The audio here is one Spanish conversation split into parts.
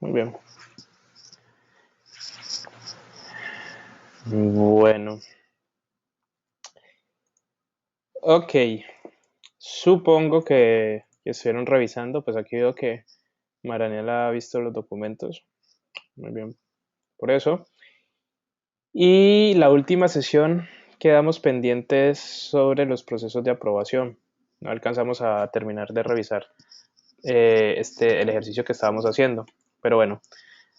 Muy bien. Bueno, ok. Supongo que estuvieron revisando, pues aquí veo que Marianela ha visto los documentos. Muy bien, por eso. Y la última sesión quedamos pendientes sobre los procesos de aprobación. No alcanzamos a terminar de revisar el ejercicio que estábamos haciendo. Pero bueno,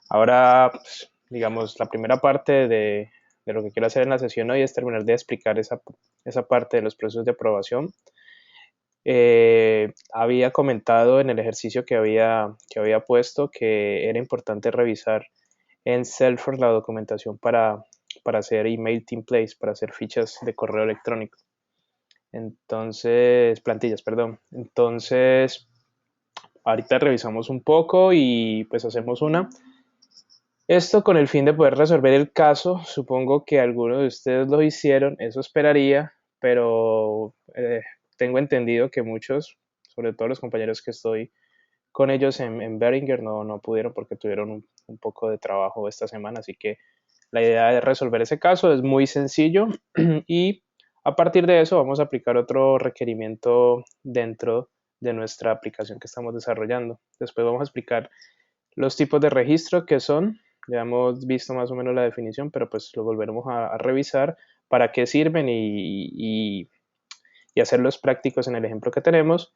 ahora, pues, digamos, la primera parte de lo que quiero hacer en la sesión hoy es terminar de explicar esa parte de los procesos de aprobación. Había comentado en el ejercicio que había puesto que era importante revisar en Salesforce la documentación para hacer email templates, para hacer fichas de correo electrónico. Entonces, plantillas, perdón. Entonces, ahorita revisamos un poco y pues hacemos una. Esto con el fin de poder resolver el caso. Supongo que algunos de ustedes lo hicieron, eso esperaría, pero tengo entendido que muchos, sobre todo los compañeros que estoy con ellos en Behringer, no pudieron porque tuvieron un poco de trabajo esta semana. Así que la idea de resolver ese caso es muy sencillo y a partir de eso vamos a aplicar otro requerimiento dentro de nuestra aplicación que estamos desarrollando. Después vamos a explicar los tipos de registro que son. Ya hemos visto más o menos la definición, pero pues lo volveremos a revisar para qué sirven y hacerlos prácticos en el ejemplo que tenemos.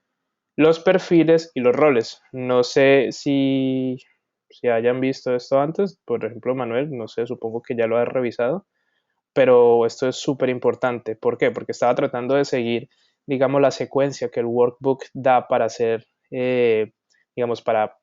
Los perfiles y los roles. No sé si hayan visto esto antes. Por ejemplo, Manuel, no sé, supongo que ya lo has revisado, pero esto es súper importante. ¿Por qué? Porque estaba tratando de seguir, digamos, la secuencia que el workbook da para hacer, digamos, para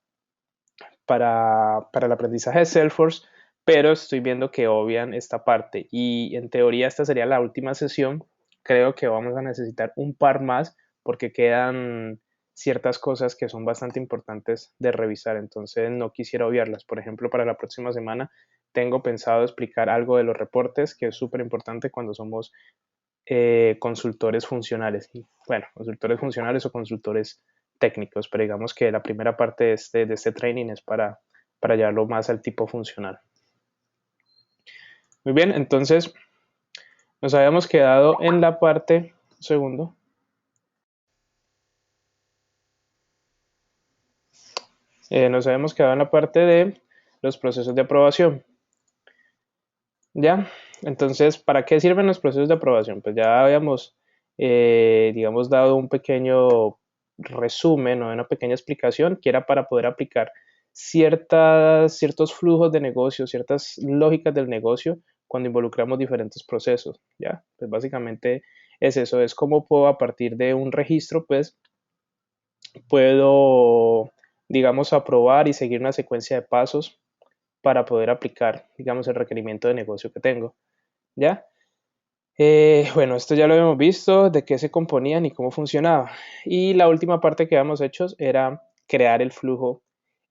el aprendizaje de Salesforce, pero estoy viendo que obvian esta parte y en teoría esta sería la última sesión. Creo que vamos a necesitar un par más porque quedan ciertas cosas que son bastante importantes de revisar, entonces no quisiera obviarlas. Por ejemplo, para la próxima semana tengo pensado explicar algo de los reportes, que es súper importante cuando somos consultores funcionales. Bueno, consultores funcionales o consultores técnicos, pero digamos que la primera parte de este training es para llevarlo más al tipo funcional. Muy bien, entonces nos habíamos quedado en la parte, un segundo, nos habíamos quedado en la parte de los procesos de aprobación. ¿Ya? Entonces, ¿para qué sirven los procesos de aprobación? Pues ya habíamos, digamos, dado un pequeño resumen o una pequeña explicación que era para poder aplicar ciertos flujos de negocio, ciertas lógicas del negocio cuando involucramos diferentes procesos, ¿ya? Pues básicamente es eso, es como puedo a partir de un registro, pues puedo, digamos, aprobar y seguir una secuencia de pasos para poder aplicar, digamos, el requerimiento de negocio que tengo, ¿ya? Bueno, esto ya lo habíamos visto, de qué se componían y cómo funcionaba. Y la última parte que habíamos hecho era crear el flujo,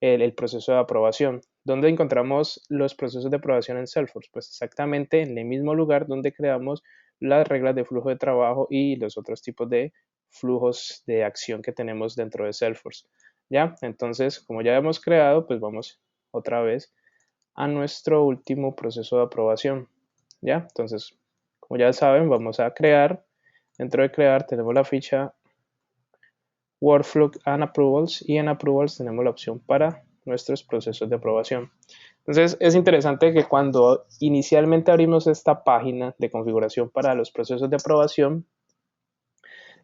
el proceso de aprobación. ¿Dónde encontramos los procesos de aprobación en Salesforce? Pues exactamente en el mismo lugar donde creamos las reglas de flujo de trabajo y los otros tipos de flujos de acción que tenemos dentro de Salesforce. ¿Ya? Entonces, como ya hemos creado, pues vamos otra vez a nuestro último proceso de aprobación. ¿Ya? Entonces, como ya saben, vamos a crear. Dentro de crear tenemos la ficha Workflow and Approvals y en Approvals tenemos la opción para nuestros procesos de aprobación. Entonces es interesante que cuando inicialmente abrimos esta página de configuración para los procesos de aprobación,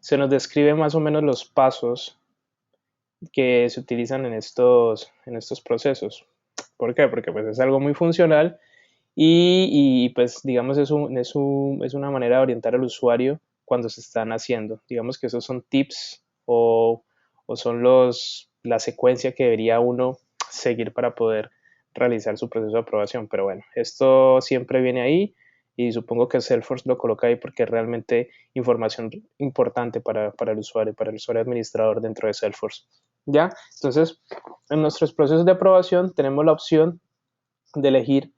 se nos describe más o menos los pasos que se utilizan en estos procesos. ¿Por qué? Porque pues es algo muy funcional pues digamos es una manera de orientar al usuario cuando se están haciendo. Digamos que esos son tips o son la secuencia que debería uno seguir para poder realizar su proceso de aprobación. Pero bueno, esto siempre viene ahí y supongo que Salesforce lo coloca ahí porque es realmente información importante para el usuario administrador dentro de Salesforce. ¿Ya? Entonces, en nuestros procesos de aprobación tenemos la opción de elegir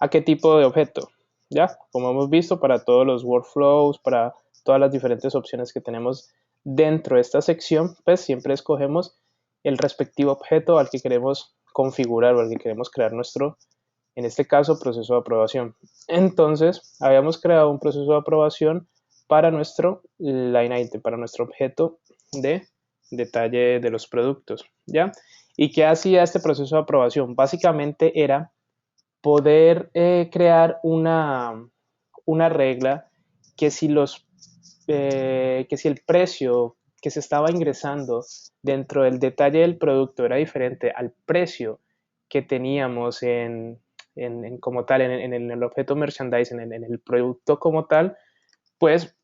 a qué tipo de objeto. ¿Ya? Como hemos visto, para todos los workflows, para todas las diferentes opciones que tenemos dentro de esta sección, pues siempre escogemos el respectivo objeto al que queremos configurar o al que queremos crear nuestro, en este caso, proceso de aprobación. Entonces, habíamos creado un proceso de aprobación para nuestro line item, para nuestro objeto de detalle de los productos, ¿ya? ¿Y qué hacía este proceso de aprobación? Básicamente era poder crear una regla que si que si el precio que se estaba ingresando dentro del detalle del producto era diferente al precio que teníamos como tal, en el objeto merchandising, en el producto como tal, pues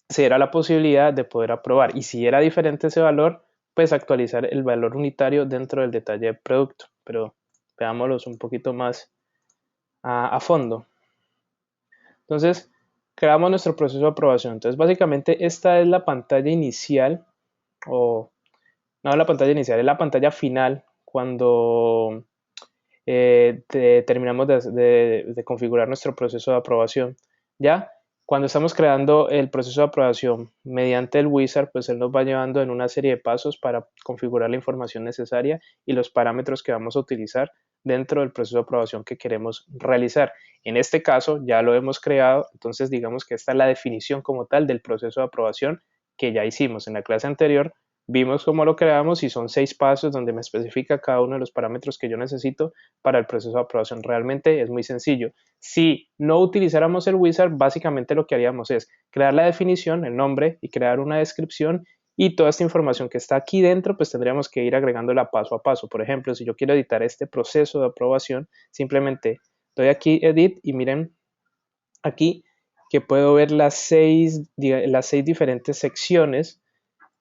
se diera la posibilidad de poder aprobar. Y si era diferente ese valor, pues actualizar el valor unitario dentro del detalle del producto. Pero veámoslos un poquito más a fondo. Entonces, creamos nuestro proceso de aprobación. Entonces, básicamente esta es la pantalla inicial, o no la pantalla inicial, es la pantalla final cuando terminamos de configurar nuestro proceso de aprobación. Ya, cuando estamos creando el proceso de aprobación mediante el wizard, pues él nos va llevando en una serie de pasos para configurar la información necesaria y los parámetros que vamos a utilizar dentro del proceso de aprobación que queremos realizar. En este caso ya lo hemos creado, entonces digamos que esta es la definición como tal del proceso de aprobación que ya hicimos en la clase anterior. Vimos cómo lo creamos y son 6 pasos donde me especifica cada uno de los parámetros que yo necesito para el proceso de aprobación. Realmente es muy sencillo. Si no utilizáramos el wizard, básicamente lo que haríamos es crear la definición, el nombre y crear una descripción, y toda esta información que está aquí dentro, pues tendríamos que ir agregándola paso a paso. Por ejemplo, si yo quiero editar este proceso de aprobación, simplemente doy aquí Edit y miren aquí que puedo ver las 6 diferentes secciones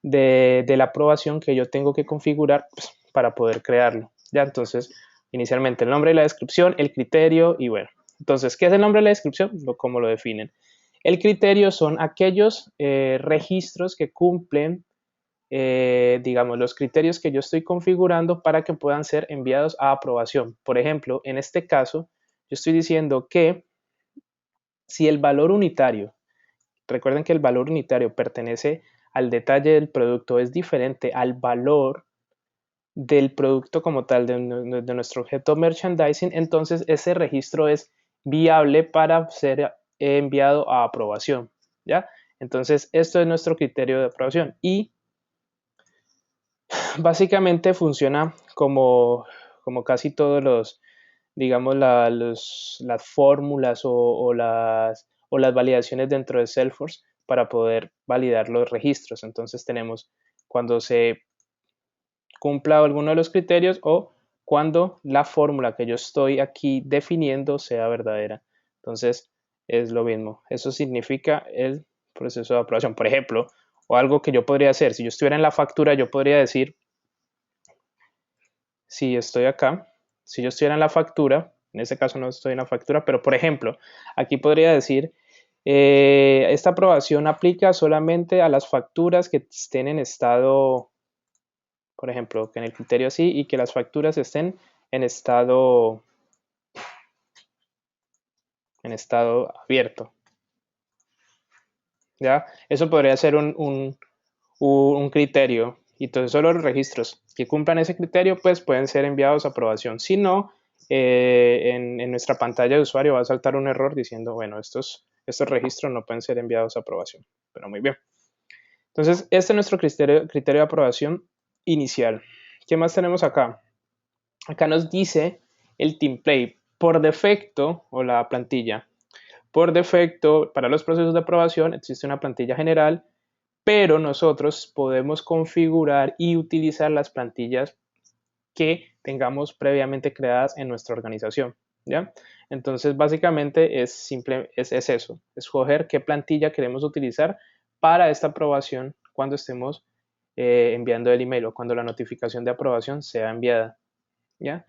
de la aprobación que yo tengo que configurar pues, para poder crearlo. Ya, entonces, inicialmente el nombre y la descripción, el criterio y bueno. Entonces, ¿qué es el nombre y la descripción? ¿Cómo lo definen? El criterio son aquellos registros que cumplen, digamos, los criterios que yo estoy configurando para que puedan ser enviados a aprobación. Por ejemplo, en este caso, yo estoy diciendo que si el valor unitario, recuerden que el valor unitario pertenece al detalle del producto, es diferente al valor del producto como tal, de nuestro objeto merchandising, entonces ese registro es viable para ser enviado a aprobación, ¿ya? Entonces, esto es nuestro criterio de aprobación y básicamente funciona como casi todos los, digamos, las fórmulas o las validaciones dentro de Salesforce para poder validar los registros. Entonces tenemos cuando se cumpla alguno de los criterios o cuando la fórmula que yo estoy aquí definiendo sea verdadera. Entonces es lo mismo. Eso significa el proceso de aprobación. Por ejemplo, o algo que yo podría hacer, si yo estuviera en la factura, yo podría decir, si estoy acá, si yo estuviera en la factura, en este caso no estoy en la factura, pero por ejemplo, aquí podría decir, esta aprobación aplica solamente a las facturas que estén en estado, por ejemplo, que en el criterio así, y que las facturas estén en estado abierto. ¿Ya? Eso podría ser un criterio. Y entonces solo los registros que cumplan ese criterio pues pueden ser enviados a aprobación. Si no, en nuestra pantalla de usuario va a saltar un error diciendo, bueno, estos registros no pueden ser enviados a aprobación. Pero muy bien. Entonces, este es nuestro criterio de aprobación inicial. ¿Qué más tenemos acá? Acá nos dice el template por defecto o la plantilla. Por defecto, para los procesos de aprobación existe una plantilla general, pero nosotros podemos configurar y utilizar las plantillas que tengamos previamente creadas en nuestra organización, ¿ya? Entonces, básicamente es eso, escoger qué plantilla queremos utilizar para esta aprobación cuando estemos enviando el email o cuando la notificación de aprobación sea enviada, ¿ya?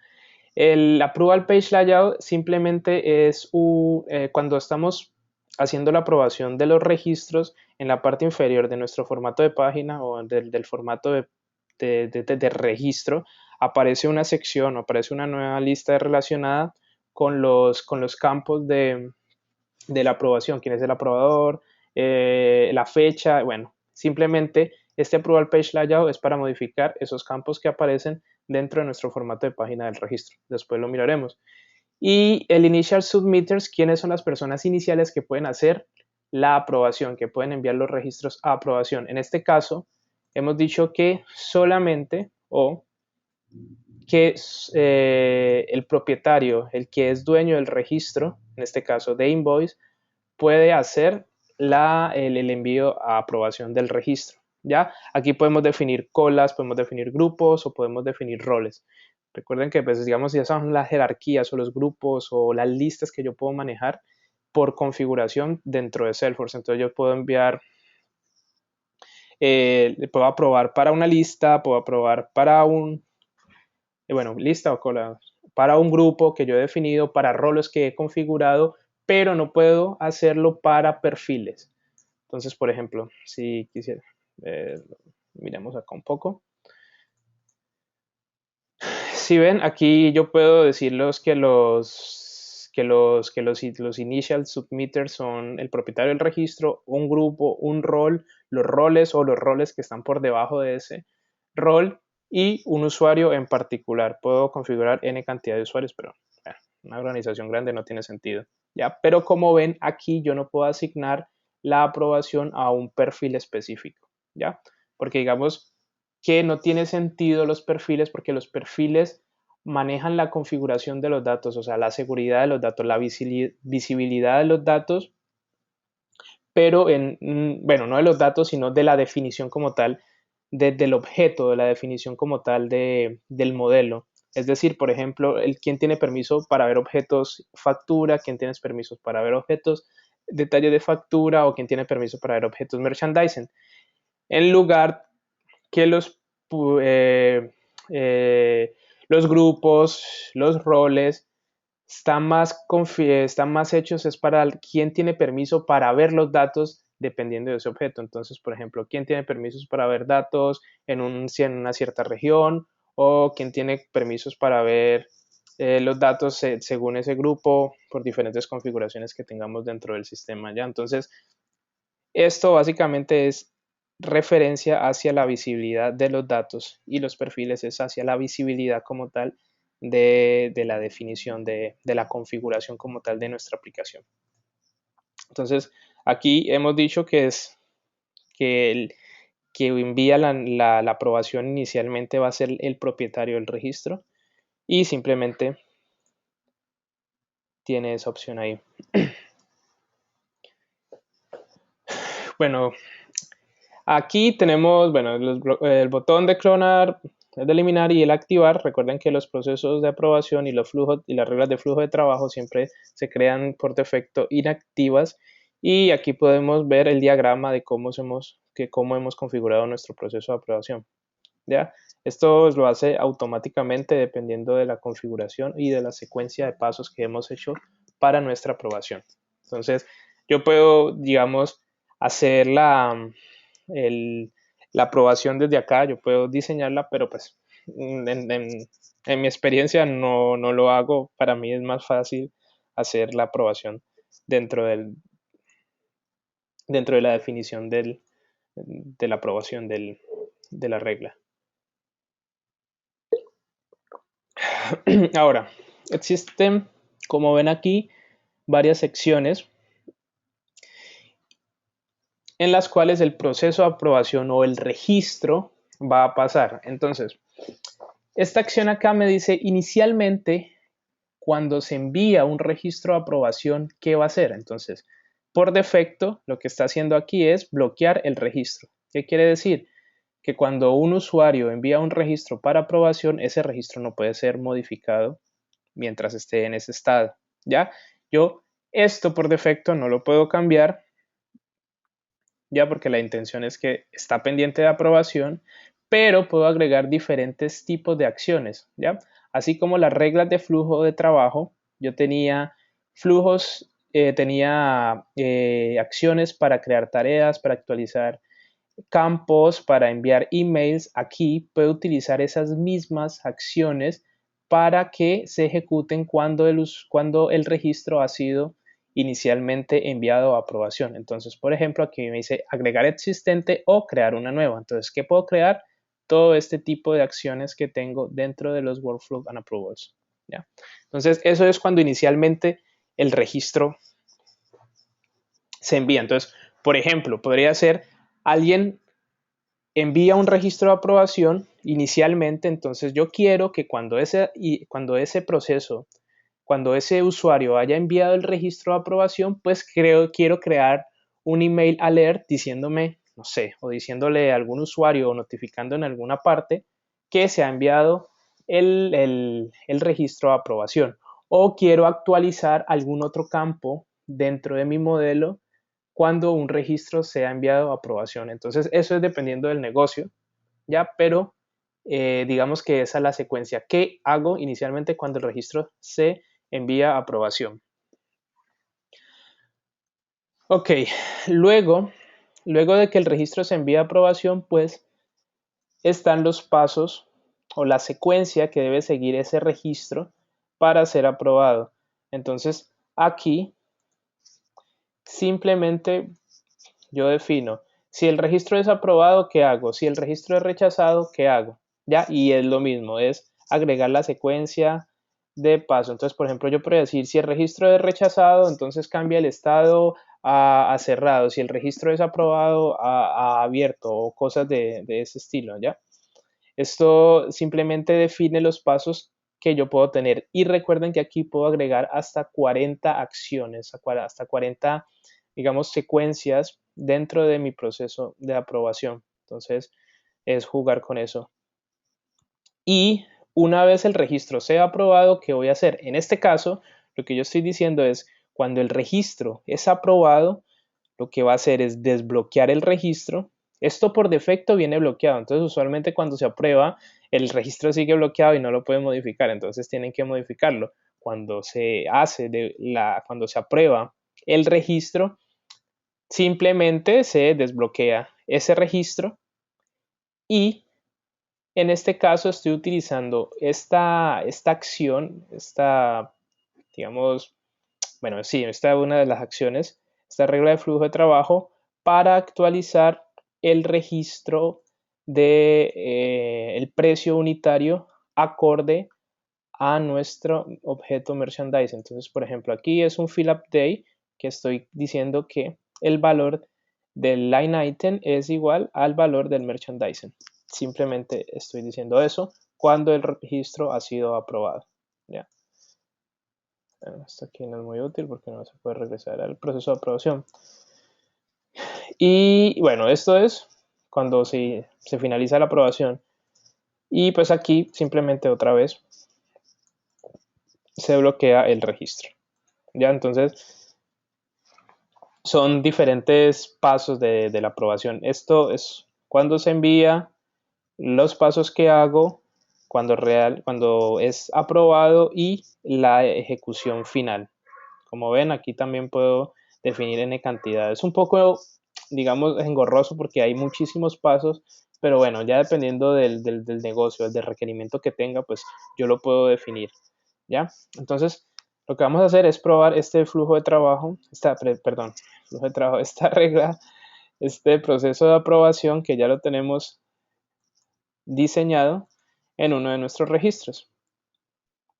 El Approval Page Layout simplemente es cuando estamos haciendo la aprobación de los registros en la parte inferior de nuestro formato de página o del formato de registro, aparece una sección o aparece una nueva lista relacionada con los campos de la aprobación, quién es el aprobador, la fecha, bueno, simplemente este Approval Page Layout es para modificar esos campos que aparecen dentro de nuestro formato de página del registro. Después lo miraremos. Y el Initial Submitters, ¿quiénes son las personas iniciales que pueden hacer la aprobación, que pueden enviar los registros a aprobación? En este caso, hemos dicho que solamente o que el propietario, el que es dueño del registro, en este caso de invoice, puede hacer el envío a aprobación del registro. ¿Ya? Aquí podemos definir colas, podemos definir grupos o podemos definir roles. Recuerden que, pues, digamos, ya son las jerarquías o los grupos o las listas que yo puedo manejar por configuración dentro de Salesforce. Entonces yo puedo enviar, puedo aprobar para una lista, puedo aprobar para lista o cola, para un grupo que yo he definido, para roles que he configurado, pero no puedo hacerlo para perfiles. Entonces, por ejemplo, si quisiera, miremos acá un poco. Si ven, aquí yo puedo decirles que los initial submitters son el propietario del registro, un grupo, un rol, los roles o los roles que están por debajo de ese rol y un usuario en particular. Puedo configurar n cantidad de usuarios, pero una organización grande no tiene sentido. ¿Ya? Pero como ven, aquí yo no puedo asignar la aprobación a un perfil específico. ¿Ya? Porque digamos que no tiene sentido los perfiles porque los perfiles manejan la configuración de los datos, o sea, la seguridad de los datos, la visibilidad de los datos, pero bueno, no de los datos, sino de la definición como tal, del objeto, de la definición como tal del modelo. Es decir, por ejemplo, quién tiene permiso para ver objetos factura, quién tiene permisos para ver objetos detalle de factura o quién tiene permiso para ver objetos merchandising. En lugar que eh, los grupos, los roles, están más hechos es para quién tiene permiso para ver los datos dependiendo de ese objeto. Entonces, por ejemplo, quién tiene permisos para ver datos en una cierta región o quién tiene permisos para ver los datos según ese grupo por diferentes configuraciones que tengamos dentro del sistema. ¿Ya? Entonces, esto básicamente es referencia hacia la visibilidad de los datos y los perfiles es hacia la visibilidad como tal de la definición de la configuración como tal de nuestra aplicación. Entonces, aquí hemos dicho que es que el que envía la aprobación inicialmente va a ser el propietario del registro y simplemente tiene esa opción ahí. Bueno, aquí tenemos, bueno, el botón de clonar, el de eliminar y el activar. Recuerden que los procesos de aprobación y los flujos y las reglas de flujo de trabajo siempre se crean por defecto inactivas. Y aquí podemos ver el diagrama de cómo hemos configurado nuestro proceso de aprobación. ¿Ya? Esto lo hace automáticamente dependiendo de la configuración y de la secuencia de pasos que hemos hecho para nuestra aprobación. Entonces, yo puedo, digamos, hacer la aprobación desde acá, yo puedo diseñarla, pero pues en mi experiencia no lo hago. Para mí es más fácil hacer la aprobación dentro de la definición de la aprobación de la regla. Ahora, existen, como ven aquí, varias secciones en las cuales el proceso de aprobación o el registro va a pasar. Entonces, esta acción acá me dice inicialmente cuando se envía un registro de aprobación, ¿qué va a hacer? Entonces, por defecto, lo que está haciendo aquí es bloquear el registro. ¿Qué quiere decir? Que cuando un usuario envía un registro para aprobación, ese registro no puede ser modificado mientras esté en ese estado. ¿Ya? Yo esto por defecto no lo puedo cambiar, ya porque la intención es que está pendiente de aprobación, pero puedo agregar diferentes tipos de acciones, ¿ya? Así como las reglas de flujo de trabajo, yo tenía flujos, tenía acciones para crear tareas, para actualizar campos, para enviar emails. Aquí puedo utilizar esas mismas acciones para que se ejecuten cuando el registro ha sido inicialmente enviado a aprobación. Entonces, por ejemplo, aquí me dice agregar existente o crear una nueva. Entonces, ¿qué puedo crear? todo este tipo de acciones que tengo dentro de los Workflow and Approvals. ¿Ya? Entonces, eso es cuando inicialmente el registro se envía. Entonces, por ejemplo, podría ser alguien envía un registro de aprobación inicialmente, entonces yo quiero que cuando ese proceso, cuando ese usuario haya enviado el registro de aprobación, pues quiero crear un email alert diciéndome, no sé, o diciéndole a algún usuario o notificando en alguna parte que se ha enviado el registro de aprobación. O quiero actualizar algún otro campo dentro de mi modelo cuando un registro sea enviado a aprobación. Entonces, eso es dependiendo del negocio, ¿ya? Pero digamos que esa es la secuencia. ¿Qué hago inicialmente cuando el registro se envía a aprobación? Ok, luego de que el registro se envía a aprobación, pues están los pasos o la secuencia que debe seguir ese registro para ser aprobado. Entonces, aquí simplemente yo defino, si el registro es aprobado, ¿qué hago? Si el registro es rechazado, ¿qué hago? ¿Ya? Y es lo mismo, es agregar la secuencia de paso. Entonces, por ejemplo, yo puedo decir, si el registro es rechazado, entonces cambia el estado a cerrado. Si el registro es aprobado, a abierto o cosas de ese estilo, ¿ya? Esto simplemente define los pasos que yo puedo tener. Y recuerden que aquí puedo agregar hasta 40 acciones, hasta 40, digamos, secuencias dentro de mi proceso de aprobación. Entonces, es jugar con eso. Y una vez el registro sea aprobado, ¿qué voy a hacer? En este caso, lo que yo estoy diciendo es, cuando el registro es aprobado, lo que va a hacer es desbloquear el registro. Esto por defecto viene bloqueado, entonces usualmente cuando se aprueba el registro sigue bloqueado y no lo pueden modificar, entonces tienen que modificarlo. Cuando se cuando se aprueba el registro, simplemente se desbloquea ese registro y en este caso estoy utilizando esta acción, digamos, bueno, sí, esta es una de las acciones, esta regla de flujo de trabajo para actualizar el registro de el precio unitario acorde a nuestro objeto merchandise. Entonces, por ejemplo, aquí es un fill up day que estoy diciendo que el valor del line item es igual al valor del merchandising. Simplemente estoy diciendo eso cuando el registro ha sido aprobado. ¿Ya? Esto aquí no es muy útil porque no se puede regresar al proceso de aprobación. Y bueno, esto es cuando se finaliza la aprobación. Y pues aquí simplemente otra vez se bloquea el registro. Ya, entonces son diferentes pasos de la aprobación. Esto es cuando se envía, los pasos que hago, cuando es aprobado y la ejecución final. Como ven, aquí también puedo definir n cantidad. Es un poco, digamos, engorroso porque hay muchísimos pasos, pero bueno, ya dependiendo del negocio, del requerimiento que tenga, pues yo lo puedo definir, ¿ya? Entonces, lo que vamos a hacer es probar este flujo de trabajo, esta regla, este proceso de aprobación que ya lo tenemos diseñado en uno de nuestros registros,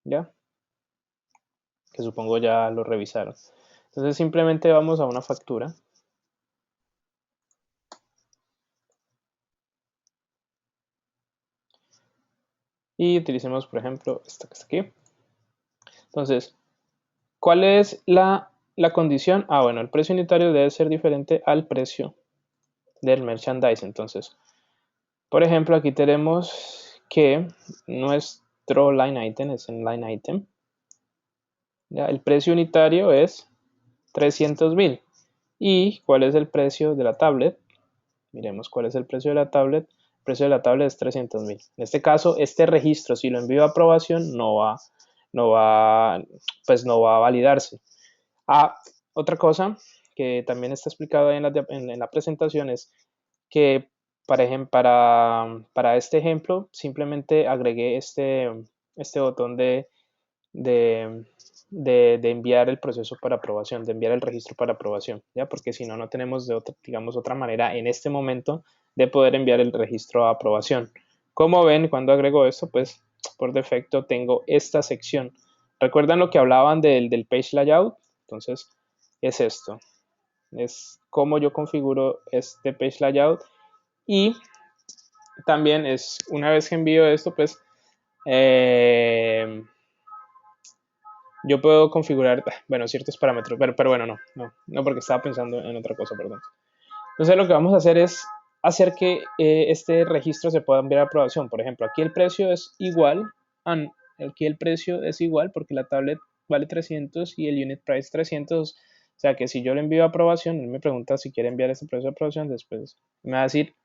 ¿ya? Que supongo ya lo revisaron. Entonces simplemente vamos a una factura. Y utilicemos, por ejemplo, esta que está aquí. Entonces, ¿cuál es la condición? Ah, bueno, el precio unitario debe ser diferente al precio del merchandise. Entonces, por ejemplo, aquí tenemos que nuestro line item es en line item. ¿Ya? El precio unitario es 300,000. ¿Y cuál es el precio de la tablet? Miremos cuál es el precio de la tablet. El precio de la tablet es 300,000. En este caso, este registro, si lo envío a aprobación, no va, pues no va a validarse. Ah, otra cosa que también está explicado en la presentación es que para este ejemplo simplemente agregué este botón de, de enviar el proceso para aprobación, de enviar el registro para aprobación, ¿ya? Porque si no, no tenemos digamos, otra manera en este momento de poder enviar el registro a aprobación. Como ven, cuando agrego esto, pues por defecto tengo esta sección. ¿Recuerdan lo que hablaban del page layout? Entonces es esto. Es cómo yo configuro este page layout. Y también es, una vez que envío esto, pues yo puedo configurar, bueno, ciertos parámetros, pero bueno, no, porque estaba pensando en otra cosa, perdón. Entonces lo que vamos a hacer es hacer que este registro se pueda enviar a aprobación. Por ejemplo, aquí el precio es igual, aquí el precio es igual porque la tablet vale 300 y el unit price 300. O sea que si yo le envío a aprobación, él me pregunta si quiere enviar este precio a aprobación, después me va a decir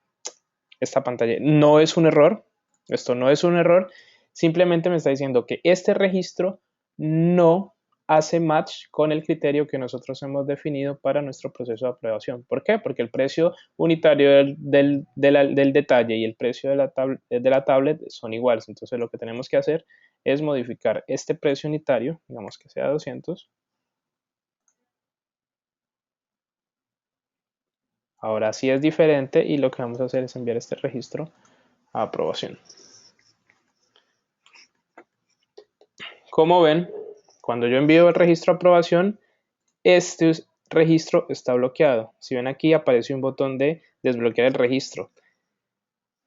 esta pantalla. No es un error, esto no es un error, simplemente me está diciendo que este registro no hace match con el criterio que nosotros hemos definido para nuestro proceso de aprobación. ¿Por qué? Porque el precio unitario del detalle y el precio de la tablet son iguales. Entonces lo que tenemos que hacer es modificar este precio unitario, digamos que sea 200. Ahora sí es diferente y lo que vamos a hacer es enviar este registro a aprobación. Como ven, cuando yo envío el registro a aprobación, este registro está bloqueado. Si ven aquí aparece un botón de desbloquear el registro.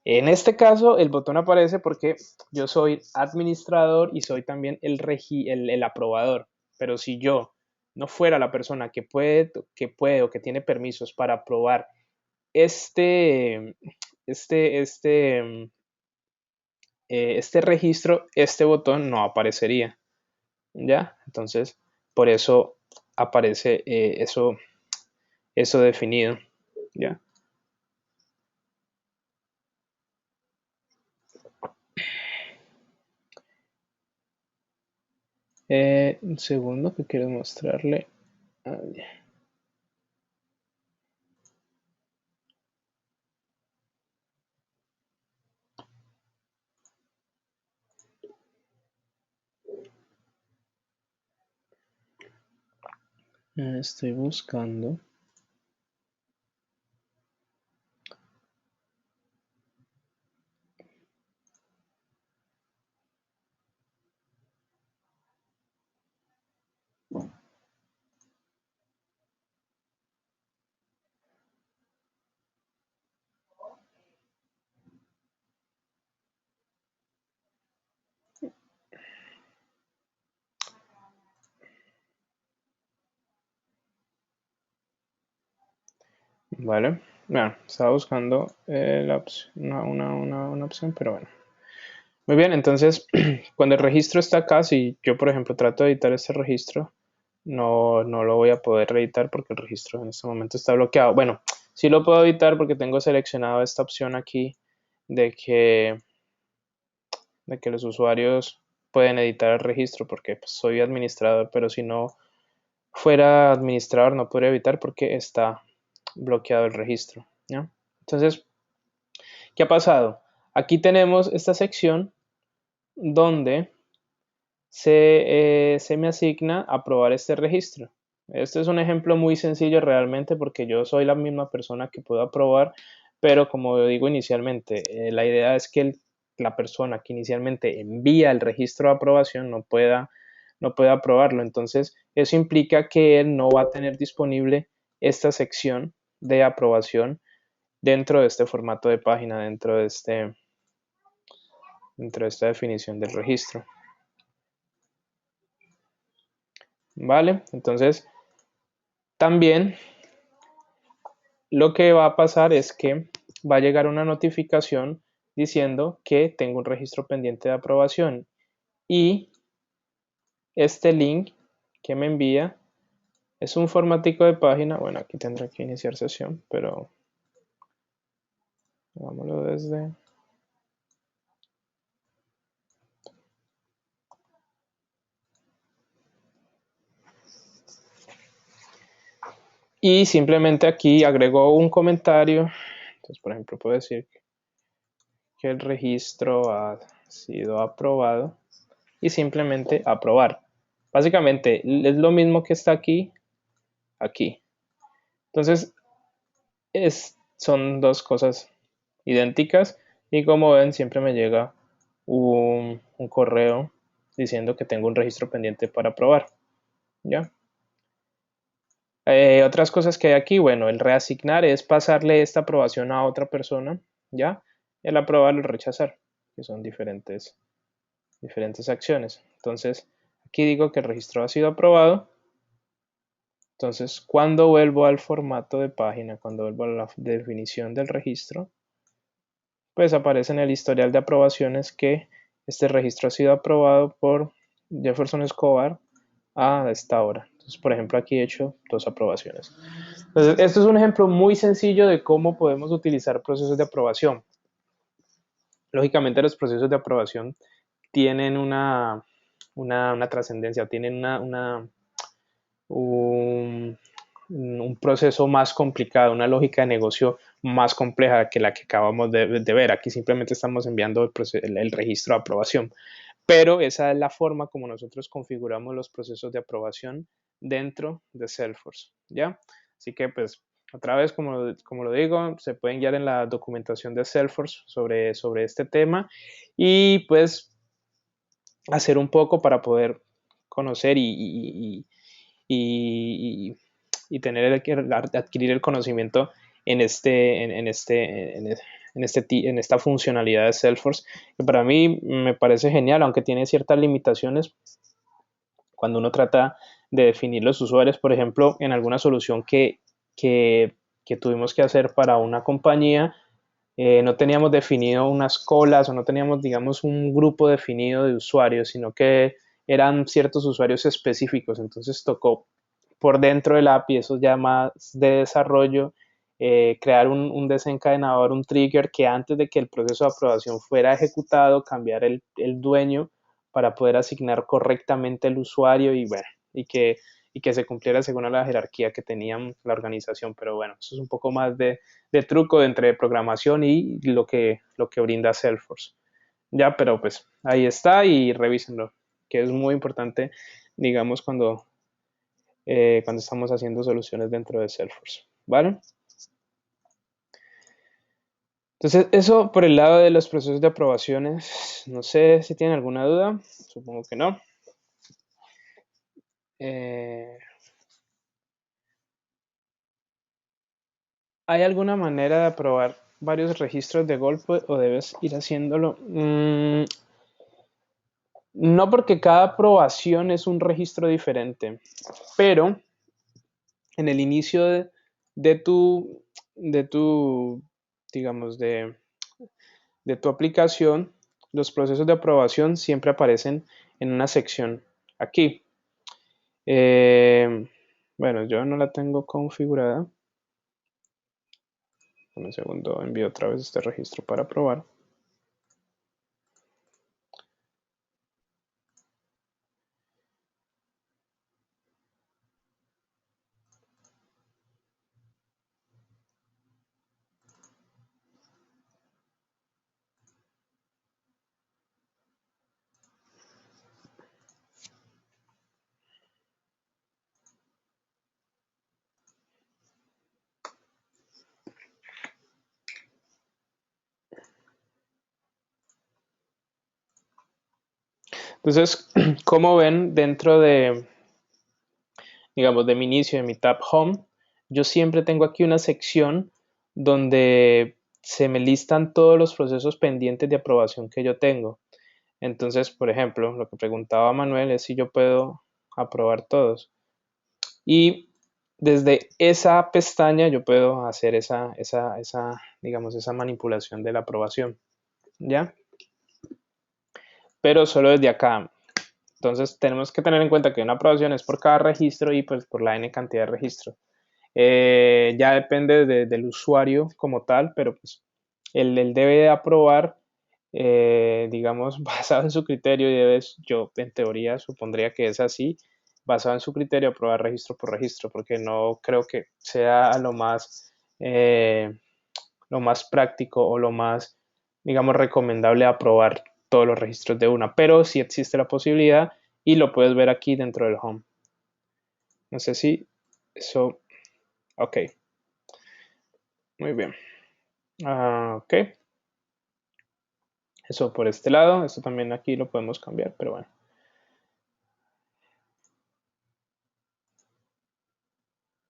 En este caso el botón aparece porque yo soy administrador y soy también el aprobador. Pero si yo no fuera la persona que puede o que tiene permisos para aprobar este, este, este, este registro, este botón no aparecería. ¿Ya? Entonces, por eso aparece eso definido, ¿ya? Un segundo que quiero mostrarle. Estoy buscando. Vale, bueno, estaba buscando una opción, pero bueno. Muy bien, entonces, cuando el registro está acá, si yo, por ejemplo, trato de editar este registro, no lo voy a poder editar porque el registro en este momento está bloqueado. Bueno, sí lo puedo editar porque tengo seleccionado esta opción aquí de que los usuarios pueden editar el registro porque pues, soy administrador, pero si no fuera administrador no podría editar porque está bloqueado el registro, ¿ya? Entonces, ¿qué ha pasado? Aquí tenemos esta sección donde se me asigna aprobar este registro. Este es un ejemplo muy sencillo realmente porque yo soy la misma persona que puedo aprobar, pero como digo inicialmente, la idea es que la persona que inicialmente envía el registro de aprobación no pueda aprobarlo. Entonces, eso implica que él no va a tener disponible esta sección de aprobación dentro de este formato de página, dentro de esta definición del registro. ¿Vale? Entonces, también lo que va a pasar es que va a llegar una notificación diciendo que tengo un registro pendiente de aprobación y este link que me envía es un formatico de página. Bueno, aquí tendré que iniciar sesión, pero hagámoslo desde... Y simplemente aquí agrego un comentario. Entonces, por ejemplo, puedo decir que el registro ha sido aprobado y simplemente aprobar. Básicamente es lo mismo que está aquí. Entonces, son dos cosas idénticas Y como ven, siempre me llega un correo diciendo que tengo un registro pendiente para aprobar. ¿Ya? Otras cosas que hay aquí, bueno, el reasignar es pasarle esta aprobación a otra persona, ¿ya? El aprobar o el rechazar, que son diferentes acciones. Entonces, aquí digo que el registro ha sido aprobado. Entonces, cuando vuelvo al formato de página, cuando vuelvo a la definición del registro, pues aparece en el historial de aprobaciones que este registro ha sido aprobado por Jefferson Escobar a esta hora. Entonces, por ejemplo, aquí he hecho 2 aprobaciones. Entonces, esto es un ejemplo muy sencillo de cómo podemos utilizar procesos de aprobación. Lógicamente, los procesos de aprobación tienen una trascendencia, tienen un proceso más complicado, una lógica de negocio más compleja que la que acabamos de ver. Aquí simplemente estamos enviando el registro de aprobación, pero esa es la forma como nosotros configuramos los procesos de aprobación dentro de Salesforce, ¿ya? Así que pues otra vez, como lo digo, se pueden guiar en la documentación de Salesforce sobre este tema y pues hacer un poco para poder conocer y, y adquirir el conocimiento en esta funcionalidad de Salesforce, que para mí me parece genial, aunque tiene ciertas limitaciones cuando uno trata de definir los usuarios. Por ejemplo, en alguna solución que tuvimos que hacer para una compañía, no teníamos definido unas colas o no teníamos, digamos, un grupo definido de usuarios, sino que eran ciertos usuarios específicos. Entonces tocó por dentro del API, eso ya más de desarrollo, crear un desencadenador, un trigger que antes de que el proceso de aprobación fuera ejecutado, cambiar el dueño para poder asignar correctamente el usuario y bueno, y que se cumpliera según la jerarquía que tenía la organización. Pero bueno, eso es un poco más de truco entre programación y lo que brinda Salesforce. Ya, pero pues ahí está y revísenlo, que es muy importante, digamos, cuando estamos haciendo soluciones dentro de Salesforce, ¿vale? Entonces, eso por el lado de los procesos de aprobaciones. No sé si tienen alguna duda, supongo que no. Eh, ¿Hay alguna manera de aprobar varios registros de golpe o debes ir haciéndolo? No, porque cada aprobación es un registro diferente, pero en el inicio de tu, de tu, digamos, de tu aplicación, los procesos de aprobación siempre aparecen en una sección aquí. Eh, bueno, yo no la tengo configurada. Un segundo, envío otra vez este registro para probar. Entonces, como ven, dentro digamos, de mi inicio, de mi tab Home, yo siempre tengo aquí una sección donde se me listan todos los procesos pendientes de aprobación que yo tengo. Entonces, por ejemplo, lo que preguntaba Manuel es si yo puedo aprobar todos. Y desde esa pestaña yo puedo hacer digamos, esa manipulación de la aprobación, ¿ya? Pero solo desde acá. Entonces tenemos que tener en cuenta que una aprobación es por cada registro y pues por la n cantidad de registros. Ya depende del usuario como tal, pero pues él debe de aprobar, digamos, basado en su criterio y yo en teoría supondría que es así, basado en su criterio, aprobar registro por registro, porque no creo que sea lo más práctico o lo más, digamos, recomendable aprobar todos los registros de una, pero sí existe la posibilidad y lo puedes ver aquí dentro del home. No sé si eso, ok, muy bien. Ok, Eso por este lado. Esto también aquí lo podemos cambiar, pero bueno.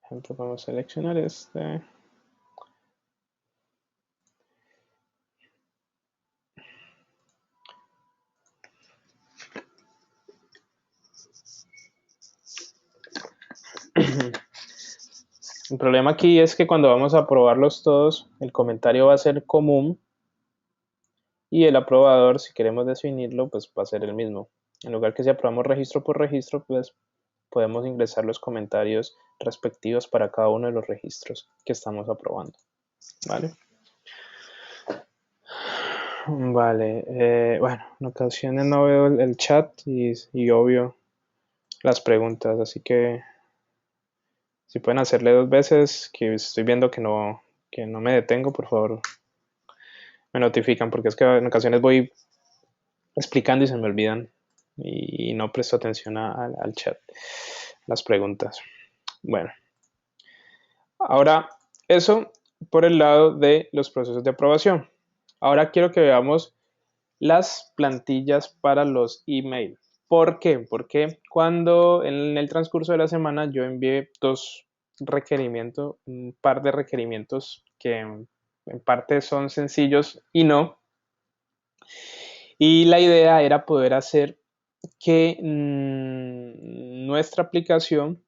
Por ejemplo, podemos seleccionar este. El problema aquí es que cuando vamos a probarlos todos, el comentario va a ser común y el aprobador, si queremos definirlo, pues va a ser el mismo. En lugar que si aprobamos registro por registro, pues podemos ingresar los comentarios respectivos para cada uno de los registros que estamos aprobando. ¿Vale? Vale, bueno, en ocasiones no veo el chat y obvio las preguntas, así que si pueden hacerle 2 veces, que estoy viendo que no me detengo, por favor, me notifican, porque es que en ocasiones voy explicando y se me olvidan y no presto atención al chat, las preguntas. Bueno, ahora eso por el lado de los procesos de aprobación. Ahora quiero que veamos las plantillas para los emails. ¿Por qué? Porque cuando en el transcurso de la semana yo envié un par de requerimientos que en parte son sencillos y no. Y la idea era poder hacer que nuestra aplicación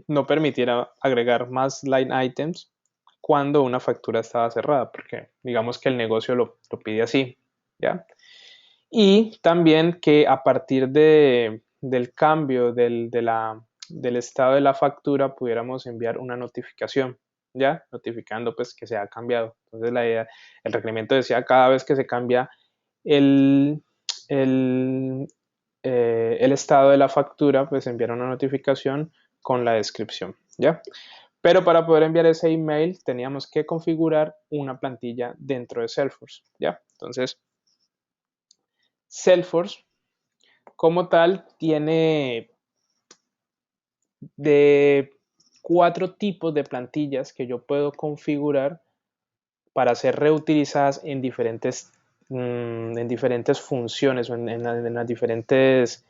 no permitiera agregar más line items cuando una factura estaba cerrada, porque digamos que el negocio lo pide así, ¿ya? Y también que a partir del cambio del estado de la factura pudiéramos enviar una notificación, ¿ya? Notificando pues que se ha cambiado. Entonces el requerimiento decía cada vez que se cambia el, el, el estado de la factura, pues enviar una notificación con la descripción, ¿ya? Pero para poder enviar ese email teníamos que configurar una plantilla dentro de Salesforce, ¿ya? Entonces, Salesforce como tal tiene de 4 tipos de plantillas que yo puedo configurar para ser reutilizadas en diferentes funciones o en las diferentes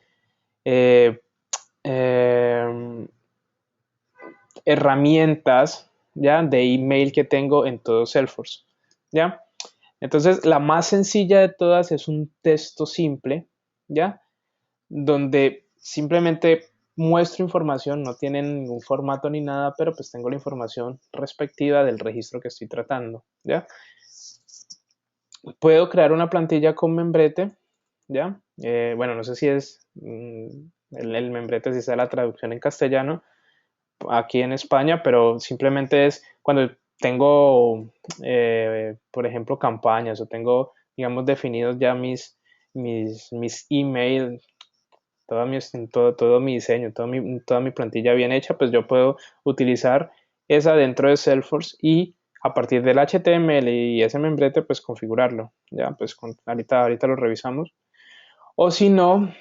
eh, eh, herramientas, ¿ya? De email que tengo en todo Salesforce, ¿ya? Entonces, la más sencilla de todas es un texto simple, ¿ya? Donde simplemente muestro información, no tiene ningún formato ni nada, pero pues tengo la información respectiva del registro que estoy tratando, ¿ya? Puedo crear una plantilla con membrete, ¿ya? Bueno, no sé si es el membrete, si está la traducción en castellano, aquí en España, pero simplemente es cuando tengo, por ejemplo, campañas o tengo, digamos, definidos ya mis emails, todo mi diseño, toda mi plantilla bien hecha, pues yo puedo utilizar esa dentro de Salesforce y a partir del HTML y ese membrete, pues configurarlo. Ya, pues ahorita lo revisamos. O si no,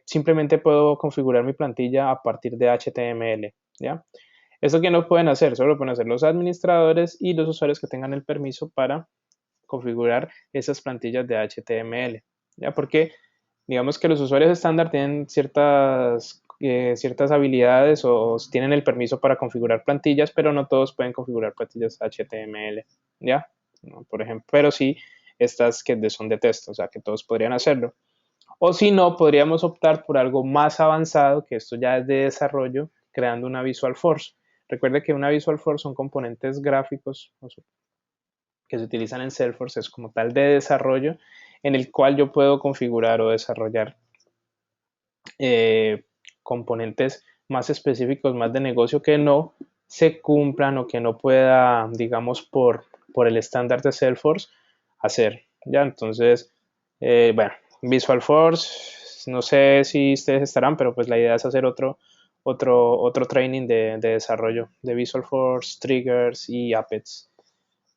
simplemente puedo configurar mi plantilla a partir de HTML. ¿Ya? ¿Esto que no pueden hacer? Solo lo pueden hacer los administradores y los usuarios que tengan el permiso para configurar esas plantillas de HTML. ¿Ya? Porque digamos que los usuarios estándar tienen ciertas habilidades o tienen el permiso para configurar plantillas, pero no todos pueden configurar plantillas HTML. ¿Ya? ¿No? Por ejemplo, pero sí estas que son de texto, o sea, que todos podrían hacerlo. O si no, podríamos optar por algo más avanzado, que esto ya es de desarrollo, creando una Visual Force. Recuerde que una Visual Force son componentes gráficos que se utilizan en Salesforce, es como tal de desarrollo, en el cual yo puedo configurar o desarrollar eh, componentes más específicos, más de negocio, que no se cumplan o que no pueda, digamos, por el estándar de Salesforce hacer. ¿Ya? Entonces, bueno, Visual Force, no sé si ustedes estarán, pero pues la idea es hacer otro training de desarrollo de Visual Force, Triggers y Apex,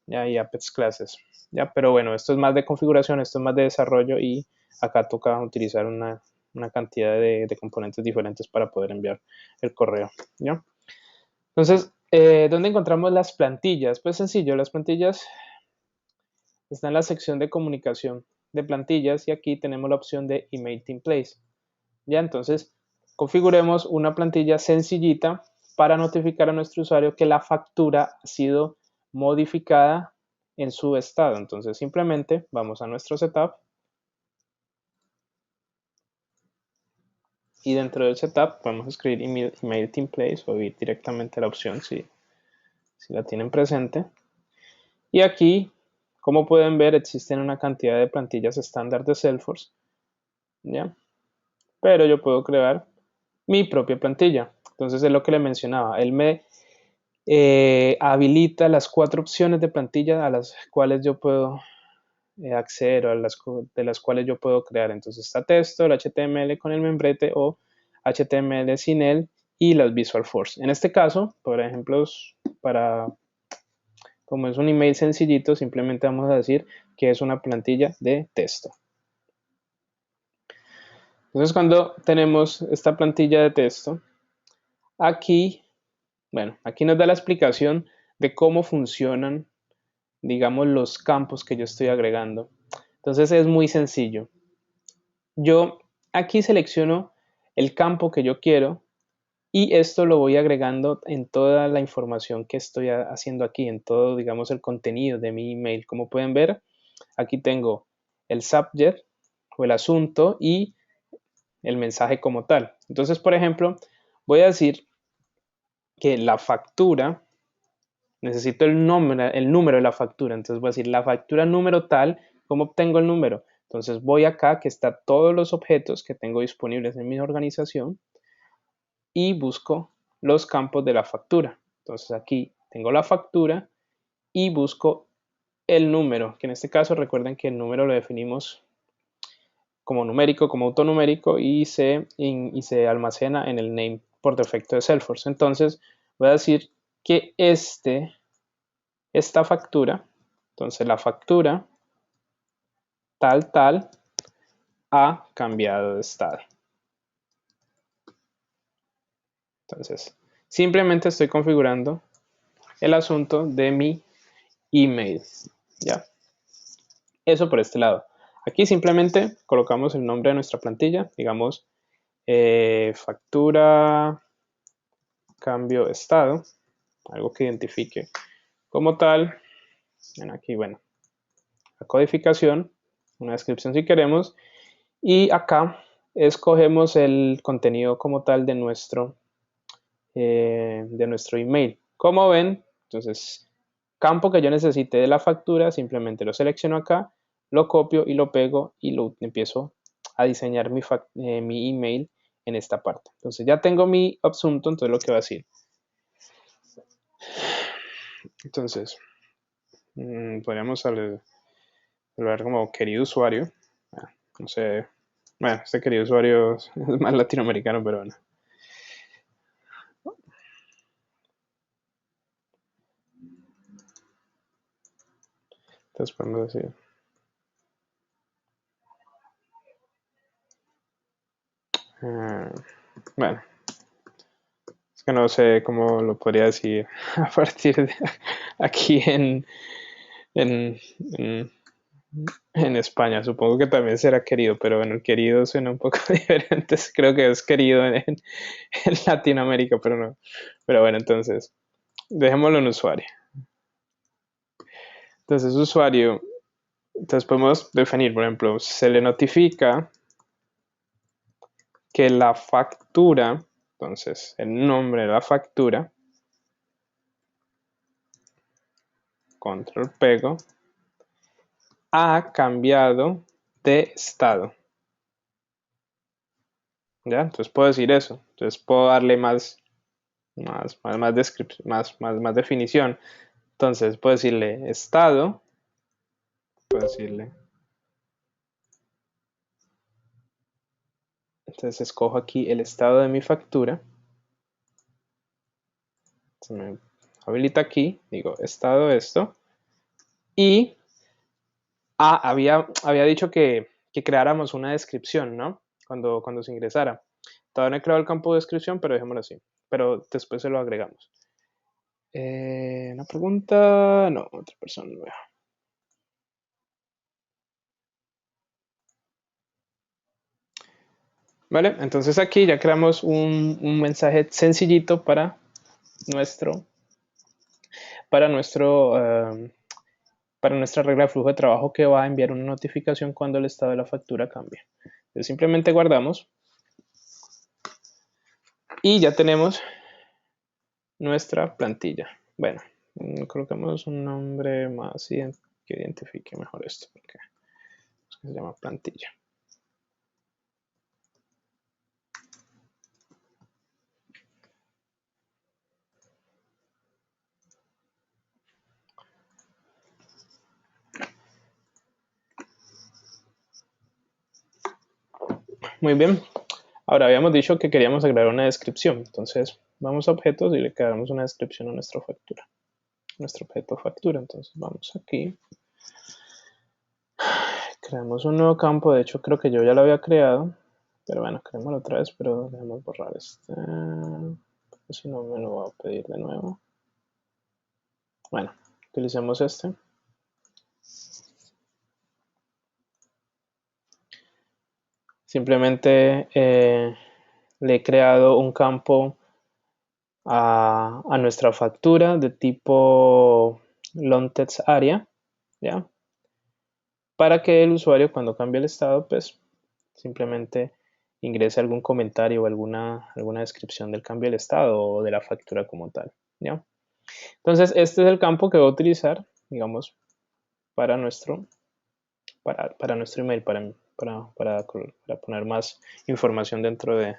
¿ya? Y Apex Classes, ¿ya? Pero bueno, esto es más de configuración, esto es más de desarrollo y acá toca utilizar una cantidad de componentes diferentes para poder enviar el correo, ¿ya? Entonces, ¿dónde encontramos las plantillas? Pues sencillo, las plantillas están en la sección de comunicación, de plantillas y aquí tenemos la opción de Email Templates. Ya, entonces configuremos una plantilla sencillita para notificar a nuestro usuario que la factura ha sido modificada en su estado. Entonces simplemente vamos a nuestro setup y dentro del setup podemos escribir email templates o ir directamente a la opción si la tienen presente. Y aquí, como pueden ver, existen una cantidad de plantillas estándar de Salesforce, ¿ya? Pero yo puedo crear mi propia plantilla. Entonces es lo que le mencionaba. Él me habilita las 4 opciones de plantilla a las cuales yo puedo acceder o de las cuales yo puedo crear. Entonces está texto, el HTML con el membrete o HTML sin él y las Visual Force. En este caso, por ejemplo, como es un email sencillito, simplemente vamos a decir que es una plantilla de texto. Entonces cuando tenemos esta plantilla de texto, aquí nos da la explicación de cómo funcionan, digamos, los campos que yo estoy agregando. Entonces es muy sencillo. Yo aquí selecciono el campo que yo quiero y esto lo voy agregando en toda la información que estoy haciendo aquí, en todo, digamos, el contenido de mi email. Como pueden ver, aquí tengo el subject o el asunto y el mensaje como tal. Entonces, por ejemplo, voy a decir que la factura, necesito el número de la factura. Entonces voy a decir la factura número tal, ¿cómo obtengo el número? Entonces voy acá que está todos los objetos que tengo disponibles en mi organización y busco los campos de la factura. Entonces aquí tengo la factura y busco el número, que en este caso recuerden que el número lo definimos como numérico, como autonumérico y se almacena en el name por defecto de Salesforce. Entonces voy a decir que esta factura, entonces la factura tal ha cambiado de estado. Entonces simplemente estoy configurando el asunto de mi email. Ya, eso por este lado. Aquí simplemente colocamos el nombre de nuestra plantilla, digamos factura cambio estado, algo que identifique como tal. Aquí, la codificación, una descripción si queremos, y acá escogemos el contenido como tal de nuestro email. Como ven, entonces, campo que yo necesite de la factura, simplemente lo selecciono acá, lo copio y lo pego y lo empiezo a diseñar mi email en esta parte. Entonces ya tengo mi asunto, entonces lo que va a decir. Entonces, podríamos hablar como querido usuario. No sé, este querido usuario es más latinoamericano, pero bueno. Entonces podemos decir. Bueno, es que no sé cómo lo podría decir a partir de aquí en, en, en España. Supongo que también será querido, pero bueno, el querido suena un poco diferente. Creo que es querido en Latinoamérica, pero no. Pero bueno, entonces, dejémoslo en usuario. Entonces, usuario, entonces podemos definir, por ejemplo, se le notifica que la factura, entonces el nombre de la factura, control pego, ha cambiado de estado. ¿Ya? Entonces puedo decir eso. Entonces puedo darle más descripción, más definición. Entonces puedo decirle estado, puedo decirle. Entonces escojo aquí el estado de mi factura. Se me habilita aquí, digo estado esto. Y había dicho que creáramos una descripción, ¿no? Cuando se ingresara. Todavía no he creado el campo de descripción, pero dejémoslo así. Pero después se lo agregamos. Una pregunta. No, otra persona nueva. ¿Vale? Entonces aquí ya creamos un mensaje sencillito nuestro, para nuestro, para nuestra regla de flujo de trabajo que va a enviar una notificación cuando el estado de la factura cambie. Entonces simplemente guardamos y ya tenemos nuestra plantilla. Bueno, colocamos un nombre más que identifique mejor esto, porque se llama plantilla. Muy bien. Ahora habíamos dicho que queríamos agregar una descripción. Entonces vamos a objetos y le creamos una descripción a nuestra factura. Nuestro objeto factura. Entonces vamos aquí. Creamos un nuevo campo. De hecho creo que yo ya lo había creado. Pero bueno, creémoslo otra vez. Pero dejemos borrar este. Porque si no me lo va a pedir de nuevo. Bueno, utilicemos este. Simplemente le he creado un campo a nuestra factura de tipo long_text_area, ¿ya? Para que el usuario cuando cambie el estado, pues simplemente ingrese algún comentario o alguna descripción del cambio del estado o de la factura como tal, ¿ya? Entonces este es el campo que voy a utilizar, digamos, para nuestro email, para poner más información dentro de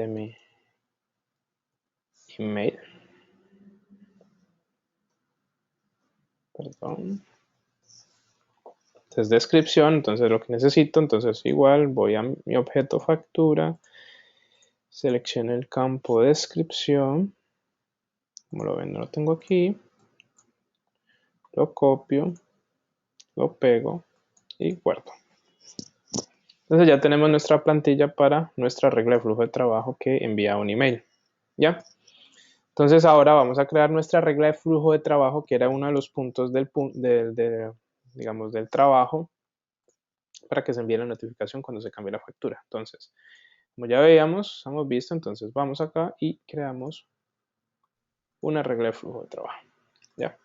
mi email. Perdón. Entonces descripción, entonces lo que necesito, entonces igual voy a mi objeto factura, selecciono el campo descripción, como lo ven no lo tengo aquí, lo copio, lo pego y guardo. Entonces ya tenemos nuestra plantilla para nuestra regla de flujo de trabajo que envía un email, ¿ya? Entonces ahora vamos a crear nuestra regla de flujo de trabajo que era uno de los puntos digamos, del trabajo para que se envíe la notificación cuando se cambie la factura. Entonces, como ya veíamos, hemos visto, entonces vamos acá y creamos una regla de flujo de trabajo, ¿ya?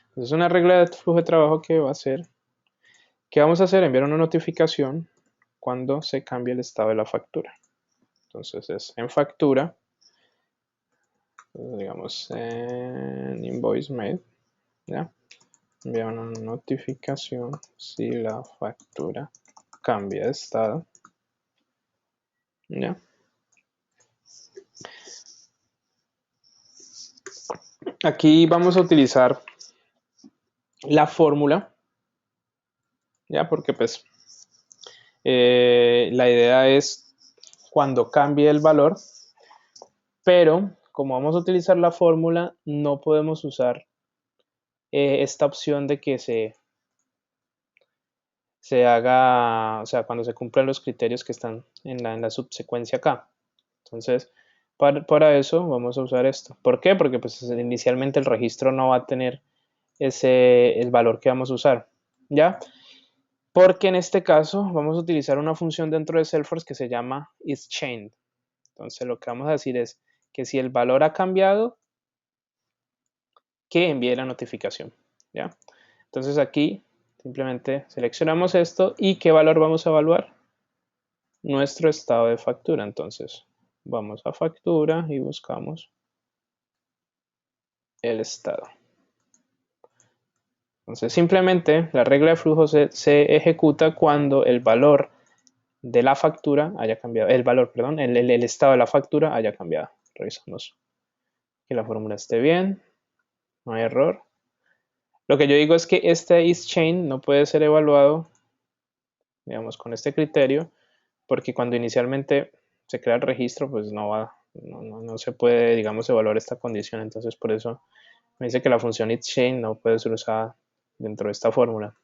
Entonces una regla de flujo de trabajo que va a ser, ¿qué vamos a hacer? Enviar una notificación cuando se cambie el estado de la factura. Entonces es en factura, digamos en invoice made, ¿ya? Enviar una notificación si la factura cambia de estado, ¿ya? Aquí vamos a utilizar la fórmula, ¿ya? Porque pues la idea es cuando cambie el valor, pero como vamos a utilizar la fórmula, no podemos usar esta opción de que se haga, o sea, cuando se cumplan los criterios que están en la subsecuencia acá. Entonces, para eso vamos a usar esto. ¿Por qué? Porque pues inicialmente el registro no va a tener el valor que vamos a usar, ¿ya? Porque en este caso vamos a utilizar una función dentro de Salesforce que se llama isChain. Entonces lo que vamos a decir es que si el valor ha cambiado, que envíe la notificación, ¿ya? Entonces aquí simplemente seleccionamos esto y ¿qué valor vamos a evaluar? Nuestro estado de factura. Entonces vamos a factura y buscamos el estado. Entonces simplemente la regla de flujo se ejecuta cuando el valor de la factura haya cambiado, el estado de la factura haya cambiado. Revisamos que la fórmula esté bien, no hay error. Lo que yo digo es que este isChain no puede ser evaluado, digamos, con este criterio, porque cuando inicialmente se crea el registro, pues no se puede, digamos, evaluar esta condición. Entonces, por eso me dice que la función isChain no puede ser usada dentro de esta fórmula.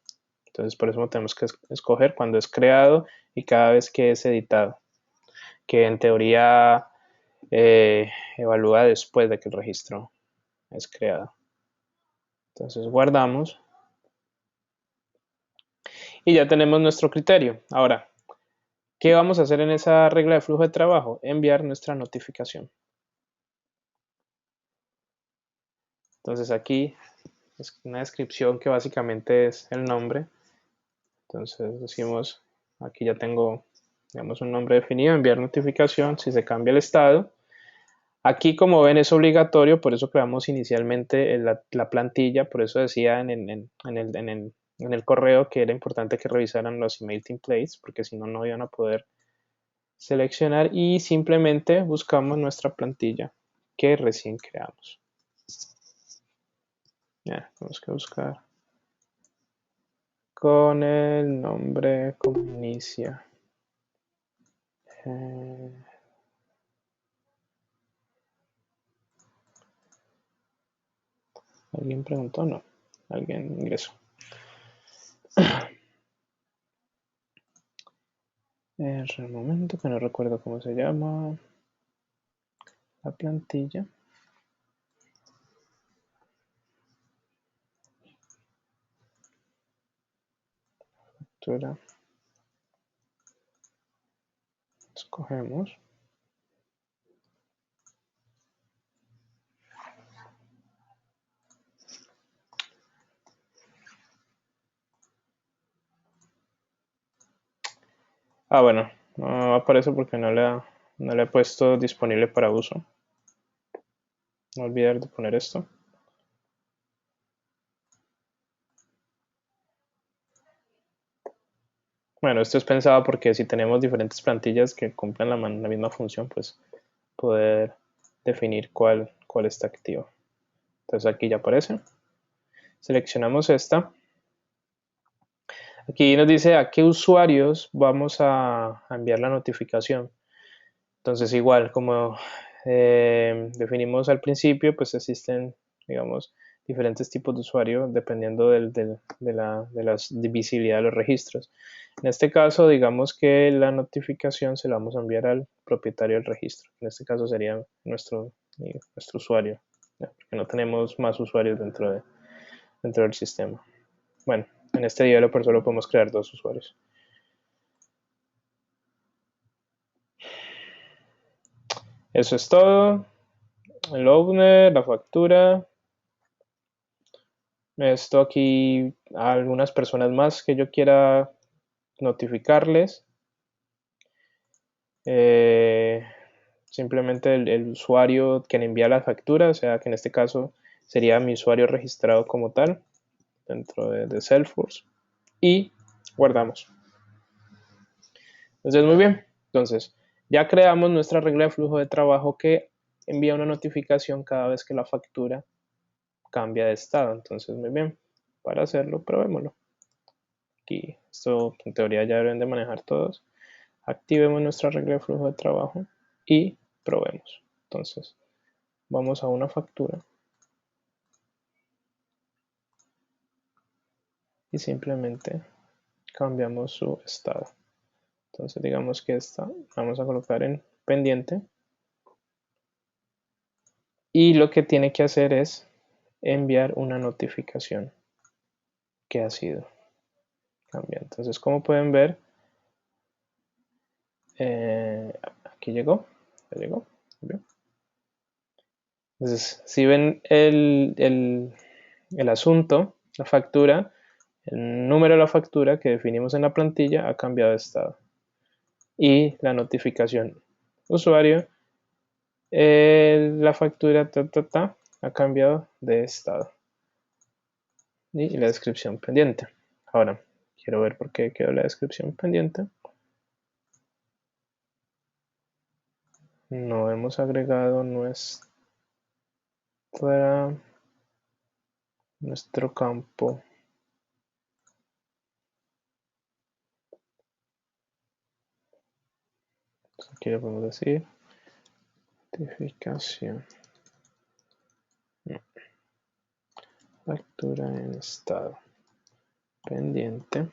Entonces, por eso tenemos que escoger cuando es creado y cada vez que es editado, que en teoría evalúa después de que el registro es creado. Entonces, guardamos. Y ya tenemos nuestro criterio. Ahora, ¿Qué vamos a hacer en esa regla de flujo de trabajo? Enviar nuestra notificación. Entonces aquí es una descripción que básicamente es el nombre. Entonces decimos, aquí ya tengo, digamos, un nombre definido, enviar notificación si se cambia el estado. Aquí, como ven, es obligatorio, por eso creamos inicialmente la plantilla, por eso decía en el correo que era importante que revisaran los email templates, porque si no, no iban a poder seleccionar, y simplemente buscamos nuestra plantilla que recién creamos. Ya, tenemos que buscar con el nombre como inicia. ¿Alguien preguntó? No. Alguien ingresó. Un momento que no recuerdo cómo se llama la plantilla. Factura. Escogemos. Bueno, no aparece porque no le he puesto disponible para uso. No olvidar de poner esto. Bueno, esto es pensado porque si tenemos diferentes plantillas que cumplen la misma función, pues poder definir cuál está activo. Entonces aquí ya aparece. Seleccionamos esta. Aquí nos dice a qué usuarios vamos a enviar la notificación. Entonces igual, como definimos al principio, pues existen, digamos, diferentes tipos de usuario dependiendo de la visibilidad de los registros. En este caso, digamos que la notificación se la vamos a enviar al propietario del registro. En este caso sería nuestro usuario, ¿no? Porque no tenemos más usuarios dentro del sistema. Bueno, en este developer solo podemos crear 2 usuarios. Eso es todo. El owner, la factura. Esto aquí a algunas personas más que yo quiera notificarles. Simplemente el usuario que le envía la factura, o sea que en este caso sería mi usuario registrado como tal dentro de Salesforce, y guardamos. Entonces, muy bien. Entonces, ya creamos nuestra regla de flujo de trabajo que envía una notificación cada vez que la factura cambia de estado. Entonces, muy bien. Para hacerlo, probémoslo. Aquí, esto en teoría ya deben de manejar todos. Activemos nuestra regla de flujo de trabajo y probemos. Entonces, vamos a una factura y simplemente cambiamos su estado. Entonces, digamos que esta vamos a colocar en pendiente, y lo que tiene que hacer es enviar una notificación que ha sido cambiada. Entonces, como pueden ver, aquí llegó, ya llegó. ¿Bien? Entonces, si ven el asunto, la factura, el número de la factura que definimos en la plantilla ha cambiado de estado. Y la notificación usuario, la factura ha cambiado de estado. Y la descripción pendiente. Ahora, quiero ver por qué quedó la descripción pendiente. No hemos agregado nuestro campo. Aquí le podemos decir notificación. No. Factura en estado pendiente.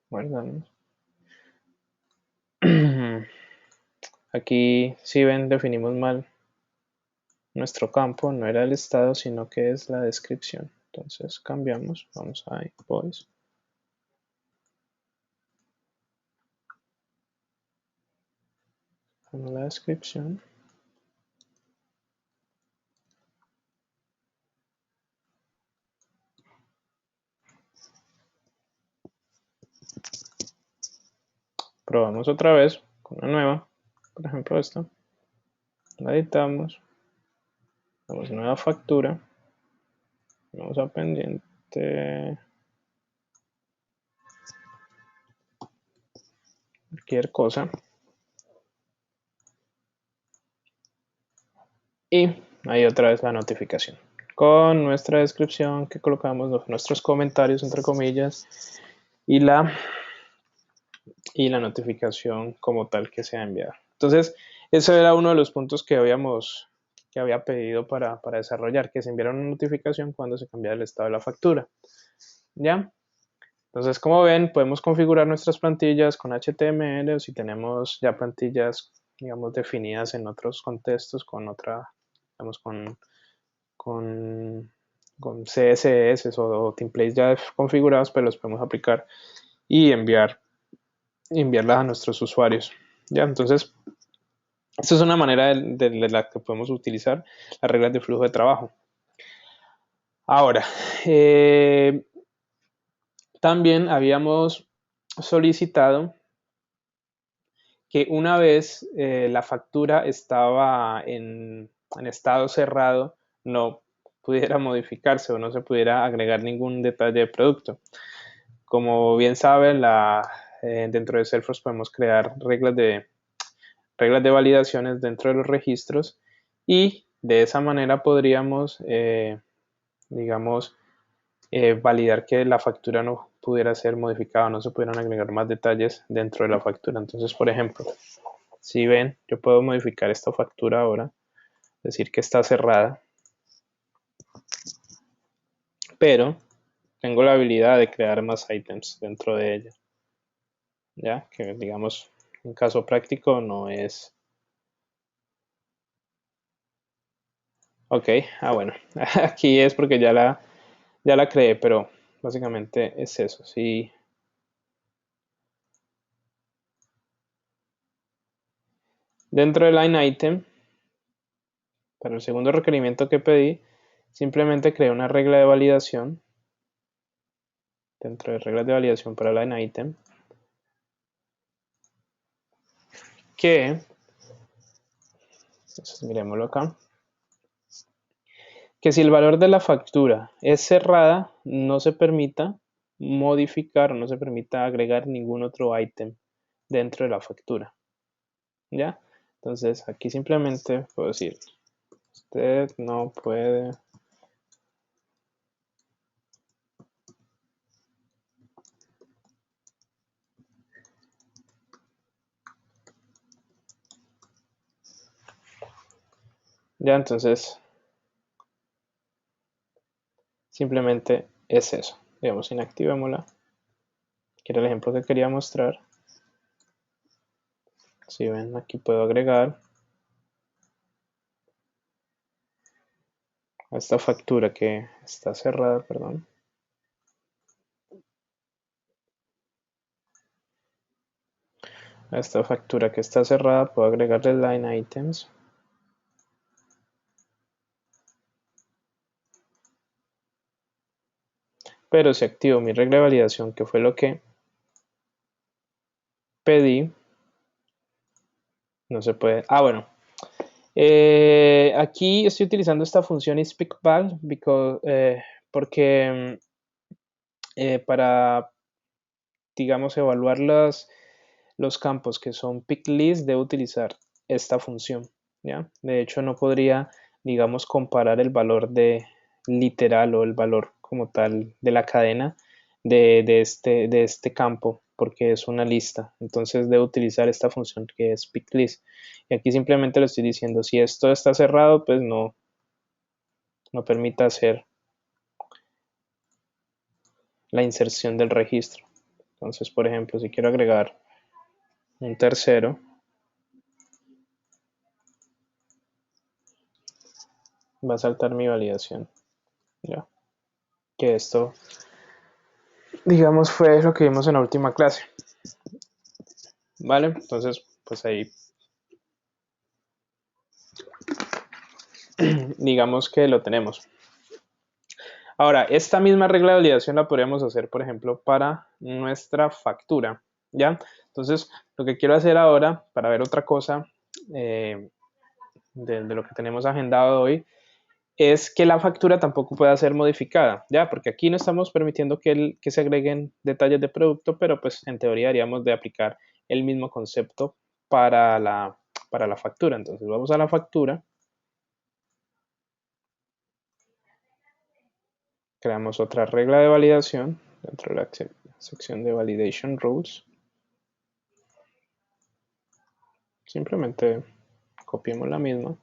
Guardamos. Aquí, si ven, definimos mal nuestro campo. No era el estado, sino que es la descripción. Entonces cambiamos. Vamos a invoice. en la descripción. Probamos otra vez con una nueva, por ejemplo esta. La editamos. Damos nueva factura. Vamos a pendiente. Cualquier cosa. Y ahí otra vez la notificación. Con nuestra descripción que colocamos, nuestros comentarios entre comillas. Y la notificación como tal que se ha enviado. Entonces, ese era uno de los puntos que había pedido para desarrollar, que se enviara una notificación cuando se cambiara el estado de la factura. ¿Ya? Entonces, como ven, podemos configurar nuestras plantillas con HTML o si tenemos ya plantillas, digamos, definidas en otros contextos con otra, digamos, con CSS o templates ya configurados, pues los podemos aplicar y enviarlas a nuestros usuarios. ¿Ya? Entonces, esta es una manera de la que podemos utilizar las reglas de flujo de trabajo. Ahora, también habíamos solicitado que una vez la factura estaba en estado cerrado, no pudiera modificarse o no se pudiera agregar ningún detalle de producto. Como bien saben, dentro de Salesforce podemos crear reglas de validaciones dentro de los registros y de esa manera podríamos, digamos, validar que la factura no pudiera ser modificada, no se pudieran agregar más detalles dentro de la factura. Entonces, por ejemplo, si ven, yo puedo modificar esta factura ahora, decir que está cerrada, pero tengo la habilidad de crear más ítems dentro de ella. Ya que digamos, en caso práctico no es. Ok, bueno, aquí es porque ya la creé, pero básicamente es eso. Sí. Dentro de line item, para el segundo requerimiento que pedí, simplemente creé una regla de validación. Dentro de reglas de validación para line item, que, entonces miremoslo acá, que si el valor de la factura es cerrada, no se permita modificar o no se permita agregar ningún otro ítem dentro de la factura. ¿Ya? Entonces aquí simplemente puedo decir, usted no puede ya, entonces simplemente es eso. Digamos, inactivémosla, que era el ejemplo que quería mostrar. Si ven, aquí puedo agregar a esta factura que está cerrada, perdón. A esta factura que está cerrada puedo agregarle line items. Pero si activo mi regla de validación, que fue lo que pedí, no se puede. Bueno. Aquí estoy utilizando esta función speakBall porque para, digamos, evaluar los campos que son pick list, debo utilizar esta función. ¿Ya? De hecho, no podría, digamos, comparar el valor de literal o el valor como tal de la cadena de este campo porque es una lista. Entonces debo utilizar esta función que es pick list. Y aquí simplemente le estoy diciendo, si esto está cerrado, pues no permita hacer la inserción del registro. Entonces, por ejemplo, si quiero agregar un tercero, va a saltar mi validación. ¿Ya? Que esto, digamos, fue lo que vimos en la última clase. ¿Vale? Entonces, pues ahí digamos que lo tenemos. Ahora, esta misma regla de validación la podríamos hacer, por ejemplo, para nuestra factura, ¿ya? Entonces, lo que quiero hacer ahora, para ver otra cosa de lo que tenemos agendado hoy, es que la factura tampoco pueda ser modificada, ¿ya? Porque aquí no estamos permitiendo que se agreguen detalles de producto, pero pues en teoría haríamos de aplicar el mismo concepto para la factura. Entonces, vamos a la factura. Creamos otra regla de validación dentro de la sección de Validation Rules. Simplemente copiemos la misma.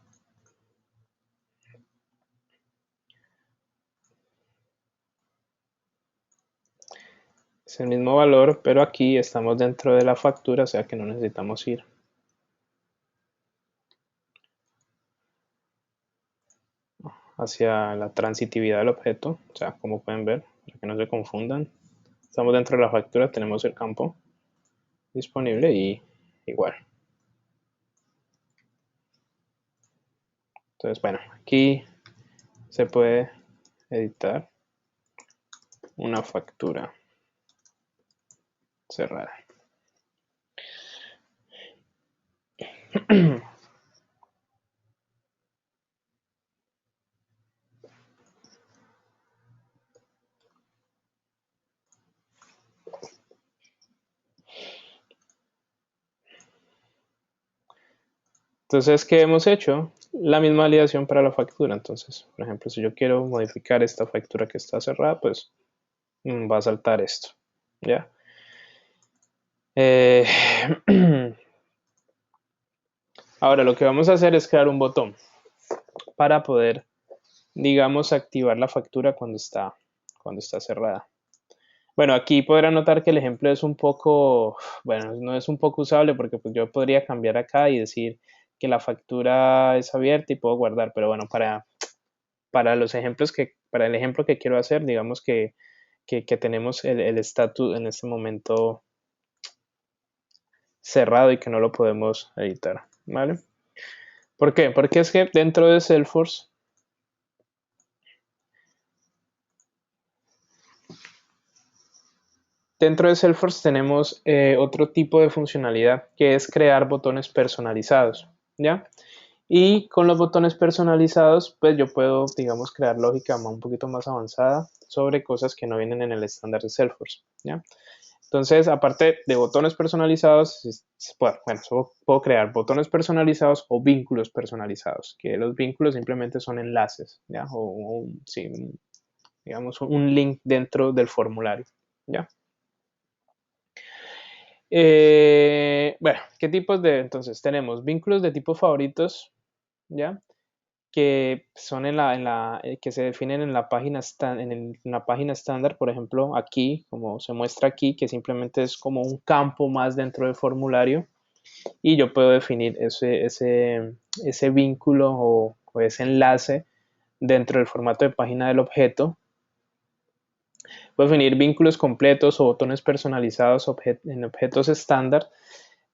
Es el mismo valor, pero aquí estamos dentro de la factura, o sea que no necesitamos ir hacia la transitividad del objeto, o sea, como pueden ver, para que no se confundan. Estamos dentro de la factura, tenemos el campo disponible y igual. Entonces, bueno, aquí se puede editar una factura cerrada. Entonces, ¿qué hemos hecho? La misma validación para la factura. Entonces, por ejemplo, si yo quiero modificar esta factura que está cerrada, pues va a saltar esto, ¿ya? Ahora, lo que vamos a hacer es crear un botón para poder, digamos, activar la factura cuando está cerrada. Bueno, aquí podrán notar que el ejemplo es un poco, bueno, no es un poco usable porque pues, yo podría cambiar acá y decir que la factura es abierta y puedo guardar, pero bueno, para los ejemplos para el ejemplo que quiero hacer, digamos que tenemos el estatus en este momento cerrado y que no lo podemos editar, ¿vale? ¿Por qué? Porque es que dentro de Salesforce tenemos otro tipo de funcionalidad que es crear botones personalizados, ¿ya? Y con los botones personalizados, pues yo puedo, digamos, crear lógica un poquito más avanzada sobre cosas que no vienen en el estándar de Salesforce, ¿ya? Entonces, aparte de botones personalizados, bueno, puedo crear botones personalizados o vínculos personalizados, que los vínculos simplemente son enlaces, ¿ya? Sí, digamos, un link dentro del formulario, ¿ya? Bueno, ¿qué tipos entonces tenemos vínculos de tipo favoritos, ¿ya? Que son que se definen en la página en la página estándar, por ejemplo, aquí, como se muestra aquí, que simplemente es como un campo más dentro del formulario y yo puedo definir ese vínculo o ese enlace dentro del formato de página del objeto. Puedo definir vínculos completos o botones personalizados en objetos estándar.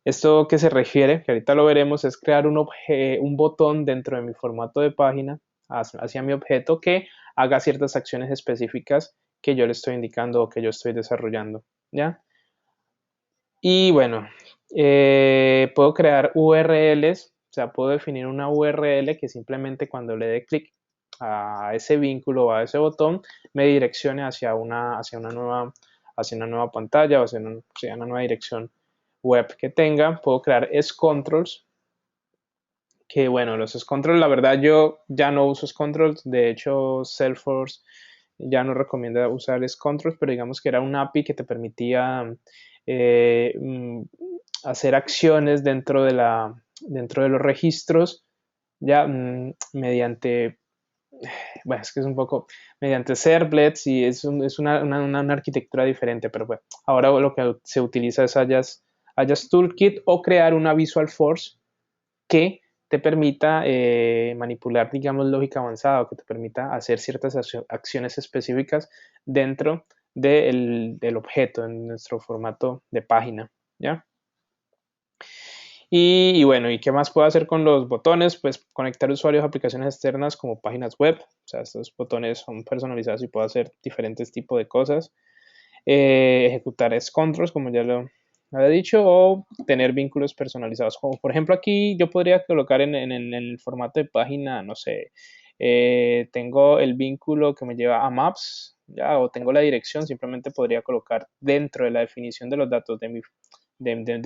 Esto que se refiere, que ahorita lo veremos, es crear un botón dentro de mi formato de página hacia mi objeto que haga ciertas acciones específicas que yo le estoy indicando o que yo estoy desarrollando, ¿ya? Y bueno, puedo crear URLs, o sea, puedo definir una URL que simplemente cuando le dé clic a ese vínculo o a ese botón me direccione hacia una nueva pantalla o hacia una nueva dirección web que tenga. Puedo crear scontrols, que bueno, los scontrols, la verdad yo ya no uso scontrols, de hecho Salesforce ya no recomienda usar scontrols, pero digamos que era un API que te permitía eh, mm, hacer acciones dentro de los registros ya mediante, bueno, es que es un poco mediante servlets y es una arquitectura diferente, pero bueno, ahora lo que se utiliza es Ajax Toolkit o crear una Visual Force que te permita manipular, digamos, lógica avanzada o que te permita hacer ciertas acciones específicas dentro del objeto en nuestro formato de página, ¿ya? Y bueno, ¿y qué más puedo hacer con los botones? Pues conectar usuarios a aplicaciones externas como páginas web. O sea, estos botones son personalizados y puedo hacer diferentes tipos de cosas. Ejecutar controls, como ya lo había dicho, o tener vínculos personalizados. Como por ejemplo aquí yo podría colocar en el formato de página, no sé, tengo el vínculo que me lleva a Maps, ya, o tengo la dirección, simplemente podría colocar dentro de la definición de los datos de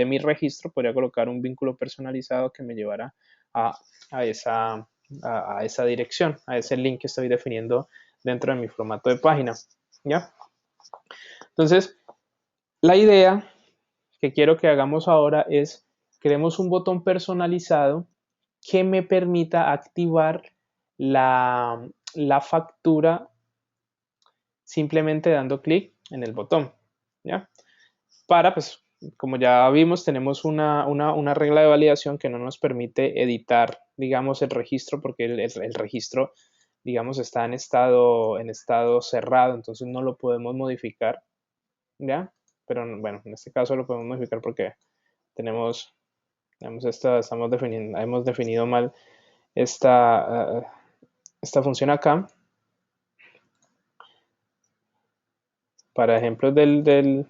mi registro, podría colocar un vínculo personalizado que me llevará a, a esa, a esa dirección, a ese link que estoy definiendo dentro de mi formato de página. ¿Ya? Entonces, la idea que quiero que hagamos ahora es creemos un botón personalizado que me permita activar la factura simplemente dando clic en el botón. ¿Ya? Para, pues, como ya vimos, tenemos una regla de validación que no nos permite editar, digamos, el registro, porque el registro, digamos, está en estado cerrado, entonces no lo podemos modificar, ¿ya? Pero bueno, en este caso lo podemos modificar porque tenemos, hemos definido mal esta función acá. Para ejemplos del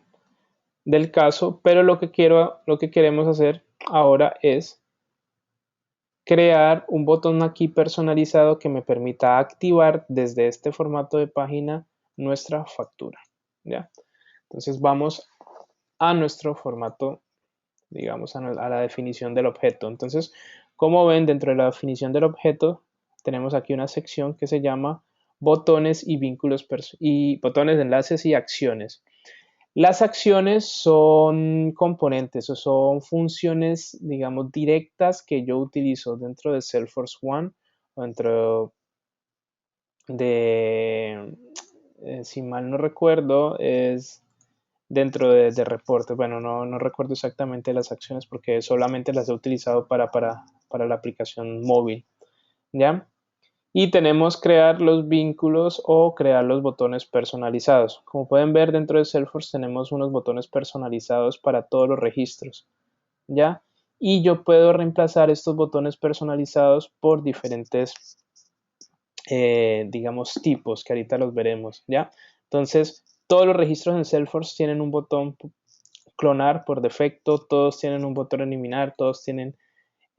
caso, pero lo que queremos hacer ahora es crear un botón aquí personalizado que me permita activar desde este formato de página nuestra factura. ¿Ya? Entonces vamos a nuestro formato, digamos, a la definición del objeto. Entonces, como ven, dentro de la definición del objeto, tenemos aquí una sección que se llama botones y vínculos y botones, enlaces y acciones. Las acciones son componentes o son funciones, digamos, directas que yo utilizo dentro de Salesforce One o dentro de, si mal no recuerdo, es dentro de reportes. Bueno, no recuerdo exactamente las acciones porque solamente las he utilizado para la aplicación móvil. ¿Ya? Y tenemos crear los vínculos o crear los botones personalizados. Como pueden ver, dentro de Salesforce tenemos unos botones personalizados para todos los registros, ¿ya? Y yo puedo reemplazar estos botones personalizados por diferentes, digamos, tipos, que ahorita los veremos, ¿ya? Entonces, todos los registros en Salesforce tienen un botón clonar por defecto, todos tienen un botón eliminar, todos tienen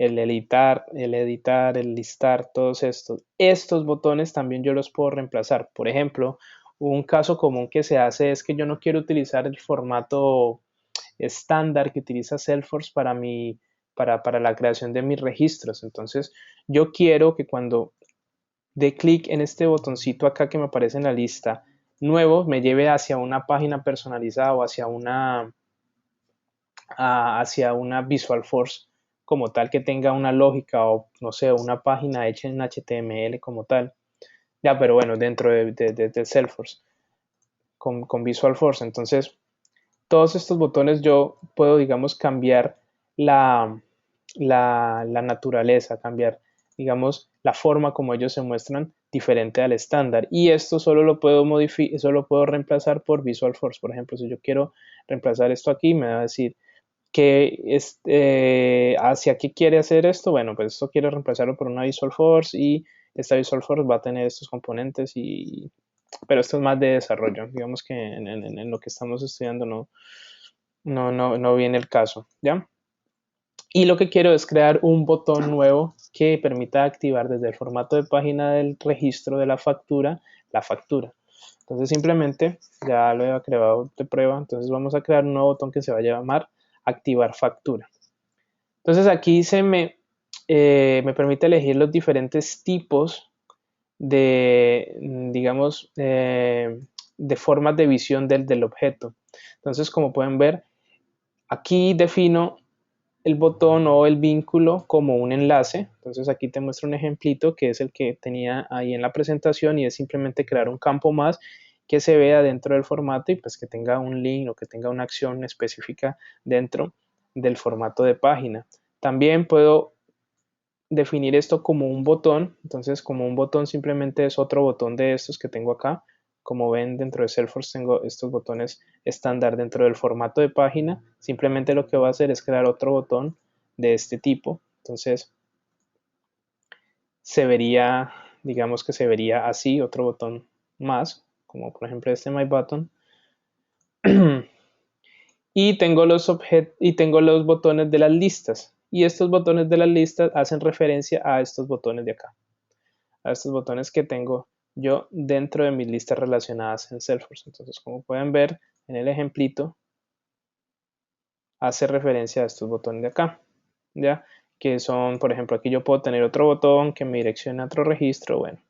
el editar, el listar, todos estos. Estos botones también yo los puedo reemplazar. Por ejemplo, un caso común que se hace es que yo no quiero utilizar el formato estándar que utiliza Salesforce para la creación de mis registros. Entonces, yo quiero que cuando dé clic en este botoncito acá que me aparece en la lista, nuevo, me lleve hacia una página personalizada o hacia una Visual Force como tal que tenga una lógica o no sé, una página hecha en HTML como tal. Ya, pero bueno, dentro de Salesforce con Visual Force. Entonces, todos estos botones yo puedo, digamos, cambiar la naturaleza, cambiar, digamos, la forma como ellos se muestran diferente al estándar. Y esto solo lo puedo modificar, solo puedo reemplazar por Visual Force. Por ejemplo, si yo quiero reemplazar esto aquí, me va a decir hacia qué quiere hacer esto. Bueno, pues esto quiere reemplazarlo por una Visual Force y esta Visual Force va a tener estos componentes pero esto es más de desarrollo. Digamos que en lo que estamos estudiando no viene el caso, ¿ya? Y lo que quiero es crear un botón nuevo que permita activar desde el formato de página del registro de la factura. Entonces simplemente ya lo he creado de prueba, entonces vamos a crear un nuevo botón que se va a llamar activar factura. Entonces aquí me permite elegir los diferentes tipos de, digamos, de formas de visión del objeto. Entonces, como pueden ver, aquí defino el botón o el vínculo como un enlace. Entonces aquí te muestro un ejemplito que es el que tenía ahí en la presentación y es simplemente crear un campo más que se vea dentro del formato y pues que tenga un link o que tenga una acción específica dentro del formato de página. También puedo definir esto como un botón. Entonces como un botón simplemente es otro botón de estos que tengo acá. Como ven, dentro de Salesforce tengo estos botones estándar dentro del formato de página. Simplemente lo que voy a hacer es crear otro botón de este tipo. Entonces se vería, digamos que se vería así, otro botón más, como por ejemplo este My Button. Y tengo los botones de las listas. Y estos botones de las listas hacen referencia a estos botones de acá, a estos botones que tengo yo dentro de mis listas relacionadas en Salesforce. Entonces, como pueden ver en el ejemplito, hace referencia a estos botones de acá, ¿ya? Que son, por ejemplo, aquí yo puedo tener otro botón que me direcciona a otro registro, bueno.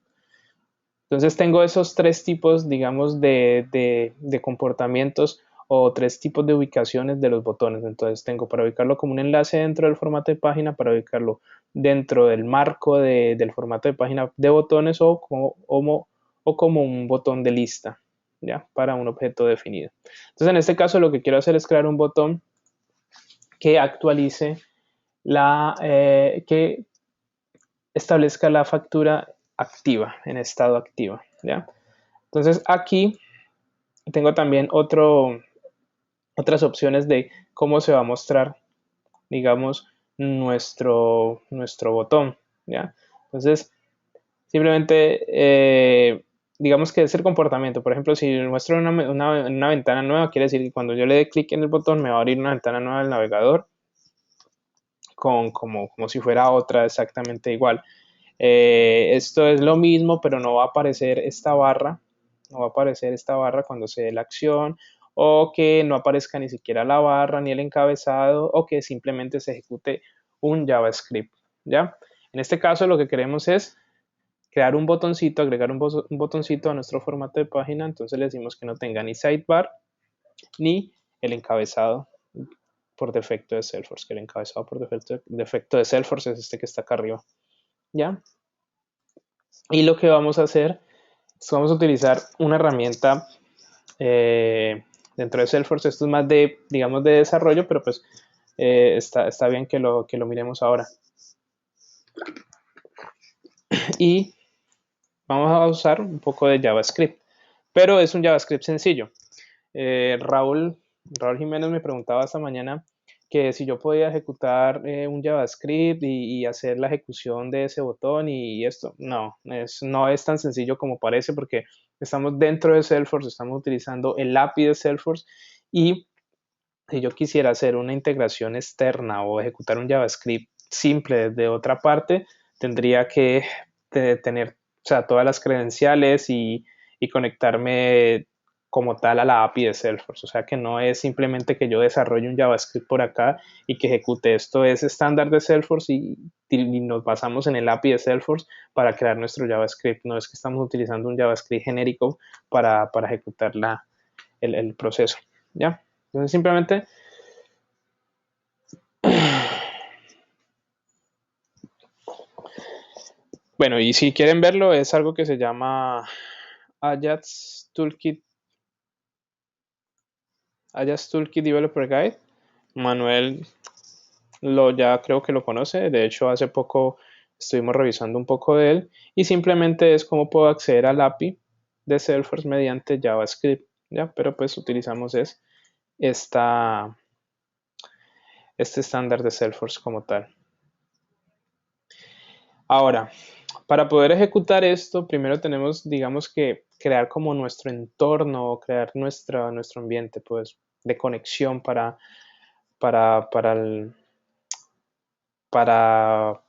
Entonces tengo esos tres tipos, digamos, de comportamientos o tres tipos de ubicaciones de los botones. Entonces tengo para ubicarlo como un enlace dentro del formato de página, para ubicarlo dentro del marco del formato de página de botones o como un botón de lista, ¿ya? Para un objeto definido. Entonces en este caso lo que quiero hacer es crear un botón que actualice que establezca la factura activa, en estado activa, ¿ya? Entonces aquí tengo también otras opciones de cómo se va a mostrar, digamos, nuestro botón, ¿ya? Entonces, simplemente, digamos que es el comportamiento. Por ejemplo, si muestro una ventana nueva, quiere decir que cuando yo le dé clic en el botón me va a abrir una ventana nueva del navegador como si fuera otra exactamente igual. Esto es lo mismo, pero no va a aparecer esta barra, no va a aparecer esta barra cuando se dé la acción, o que no aparezca ni siquiera la barra ni el encabezado, o que simplemente se ejecute un JavaScript, ¿ya? En este caso lo que queremos es crear un botoncito, agregar un botoncito a nuestro formato de página, entonces le decimos que no tenga ni sidebar ni el encabezado por defecto de Salesforce, que el encabezado por defecto de Salesforce es este que está acá arriba, ¿ya? Y lo que vamos a hacer es vamos a utilizar una herramienta dentro de Salesforce. Esto es más de, digamos, de desarrollo, pero pues está bien que lo miremos ahora. Y vamos a usar un poco de JavaScript, pero es un JavaScript sencillo. Raúl Jiménez me preguntaba esta mañana que si yo podía ejecutar un JavaScript y hacer la ejecución de ese botón y esto. No es tan sencillo como parece porque estamos dentro de Salesforce, estamos utilizando el API de Salesforce y si yo quisiera hacer una integración externa o ejecutar un JavaScript simple desde otra parte, tendría que tener, o sea, todas las credenciales y conectarme como tal a la API de Salesforce. O sea que no es simplemente que yo desarrolle un JavaScript por acá y que ejecute esto. Es estándar de Salesforce y nos basamos en el API de Salesforce para crear nuestro JavaScript. No es que estamos utilizando un JavaScript genérico para ejecutar el proceso. ¿Ya? Entonces simplemente bueno, y si quieren verlo, es algo que se llama Ajax Toolkit, Ajax Toolkit Developer Guide. Manuel ya creo que lo conoce, de hecho hace poco estuvimos revisando un poco de él y simplemente es cómo puedo acceder al API de Salesforce mediante JavaScript, ¿ya? Pero pues utilizamos esta, este estándar de Salesforce como tal. Ahora, para poder ejecutar esto, primero tenemos, digamos que crear como nuestro entorno, crear nuestro ambiente, pues, de conexión para, para, el- para,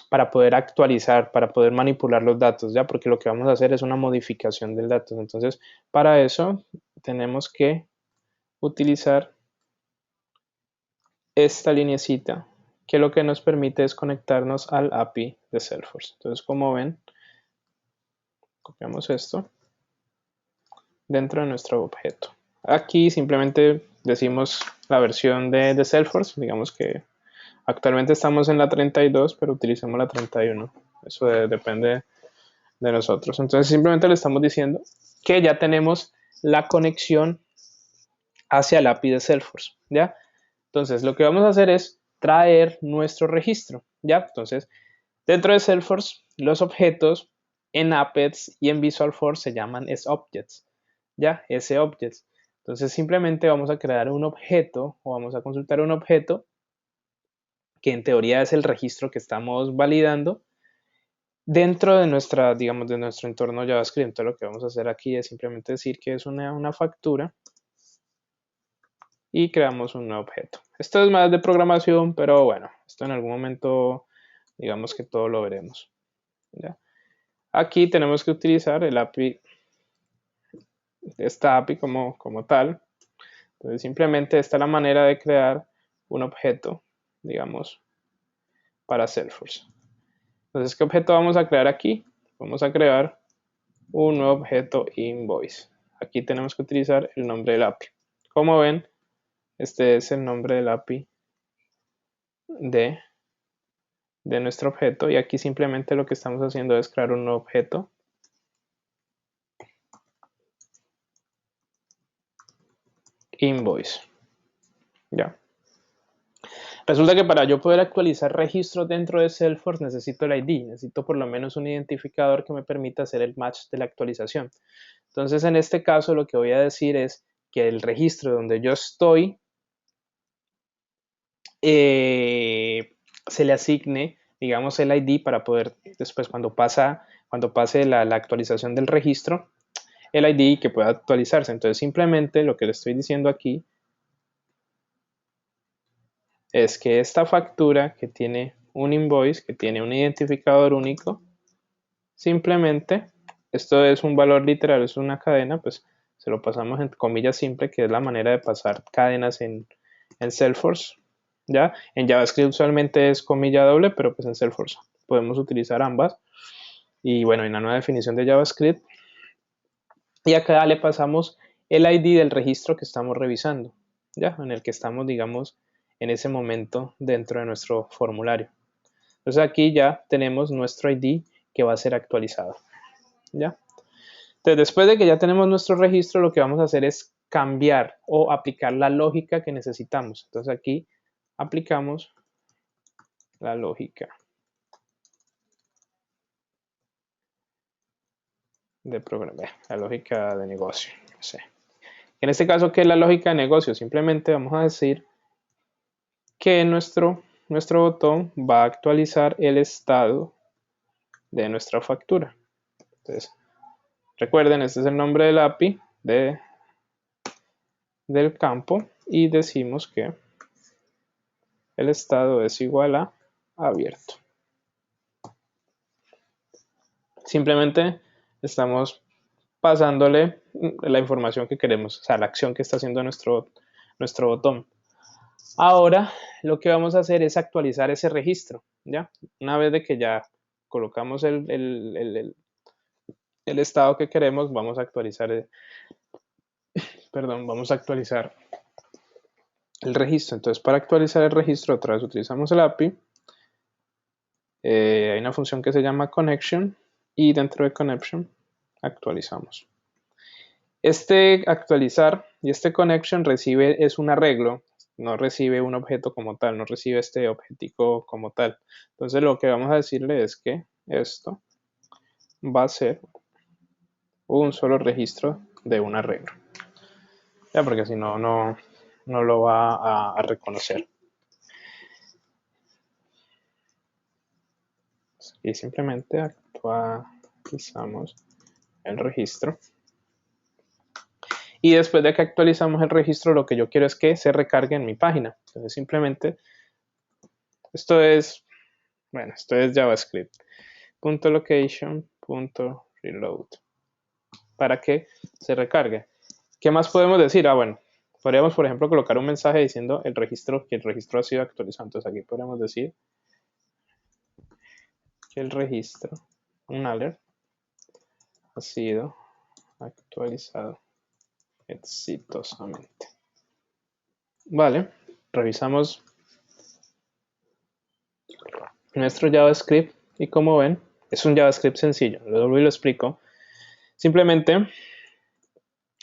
para poder actualizar, para poder manipular los datos, ¿ya? Porque lo que vamos a hacer es una modificación del dato. Entonces, para eso tenemos que utilizar esta linecita, que lo que nos permite es conectarnos al API de Salesforce. Entonces, como ven, copiamos esto dentro de nuestro objeto. Aquí simplemente decimos la versión de Salesforce, digamos que actualmente estamos en la 32, pero utilizamos la 31. Eso depende de nosotros. Entonces simplemente le estamos diciendo que ya tenemos la conexión hacia el API de Salesforce, ¿ya? Entonces lo que vamos a hacer es traer nuestro registro, ¿ya? Entonces dentro de Salesforce los objetos en Apex y en Visualforce se llaman objects, ¿ya? objects. Entonces simplemente vamos a crear un objeto o vamos a consultar un objeto que en teoría es el registro que estamos validando, dentro de nuestra, digamos, de nuestro entorno JavaScript. Entonces lo que vamos a hacer aquí es simplemente decir que es una factura y creamos un nuevo objeto. Esto es más de programación, pero bueno, esto en algún momento, digamos que todo lo veremos. ¿Ya? Aquí tenemos que utilizar el API, esta API como tal. Entonces simplemente esta es la manera de crear un objeto, digamos, para Salesforce. Entonces, ¿qué objeto vamos a crear aquí? Vamos a crear un nuevo objeto invoice. Aquí tenemos que utilizar el nombre del API. Como ven, este es el nombre del API de nuestro objeto, y aquí simplemente lo que estamos haciendo es crear un nuevo objeto invoice. Ya. Resulta que para yo poder actualizar registros dentro de Salesforce necesito el ID, necesito por lo menos un identificador que me permita hacer el match de la actualización. Entonces, en este caso lo que voy a decir es que el registro donde yo estoy se le asigne, digamos, el ID para poder después cuando pase la actualización del registro, el ID que pueda actualizarse. Entonces simplemente lo que le estoy diciendo aquí es que esta factura que tiene un invoice, que tiene un identificador único, simplemente, esto es un valor literal, es una cadena, pues se lo pasamos en comillas simple, que es la manera de pasar cadenas en Salesforce. ¿Ya? En JavaScript usualmente es comilla doble, pero pues en Salesforce podemos utilizar ambas. Y bueno, en la nueva definición de JavaScript. Y acá le pasamos el ID del registro que estamos revisando, ¿ya? En el que estamos, digamos, en ese momento dentro de nuestro formulario. Entonces aquí ya tenemos nuestro ID que va a ser actualizado, ¿ya? Entonces después de que ya tenemos nuestro registro, lo que vamos a hacer es cambiar o aplicar la lógica que necesitamos. Entonces aquí aplicamos la lógica de programa, la lógica de negocio. No sé. En este caso, ¿qué es la lógica de negocio? Simplemente vamos a decir que nuestro botón va a actualizar el estado de nuestra factura. Entonces, recuerden, este es el nombre del API del campo y decimos que el estado es igual a abierto. Simplemente estamos pasándole la información que queremos, o sea, la acción que está haciendo nuestro botón. Ahora lo que vamos a hacer es actualizar ese registro, ¿ya? Una vez de que ya colocamos el estado que queremos, vamos a actualizar, vamos a actualizar el registro. Entonces, para actualizar el registro, otra vez utilizamos el API. Hay una función que se llama connection y dentro de connection actualizamos. Este actualizar y este connection es un arreglo, no recibe un objeto como tal, no recibe este objetivo como tal. Entonces lo que vamos a decirle es que esto va a ser un solo registro de un arreglo. Ya, porque si no, no lo va a reconocer. Y simplemente actualizamos el registro. Y después de que actualizamos el registro, lo que yo quiero es que se recargue en mi página. Entonces simplemente, esto es JavaScript. .location.reload para que se recargue. ¿Qué más podemos decir? Bueno, podríamos, por ejemplo, colocar un mensaje diciendo que el registro ha sido actualizado. Entonces aquí podríamos decir que el registro, un alert, ha sido actualizado exitosamente. Vale, revisamos nuestro JavaScript y como ven, es un JavaScript sencillo. Lo explico. Simplemente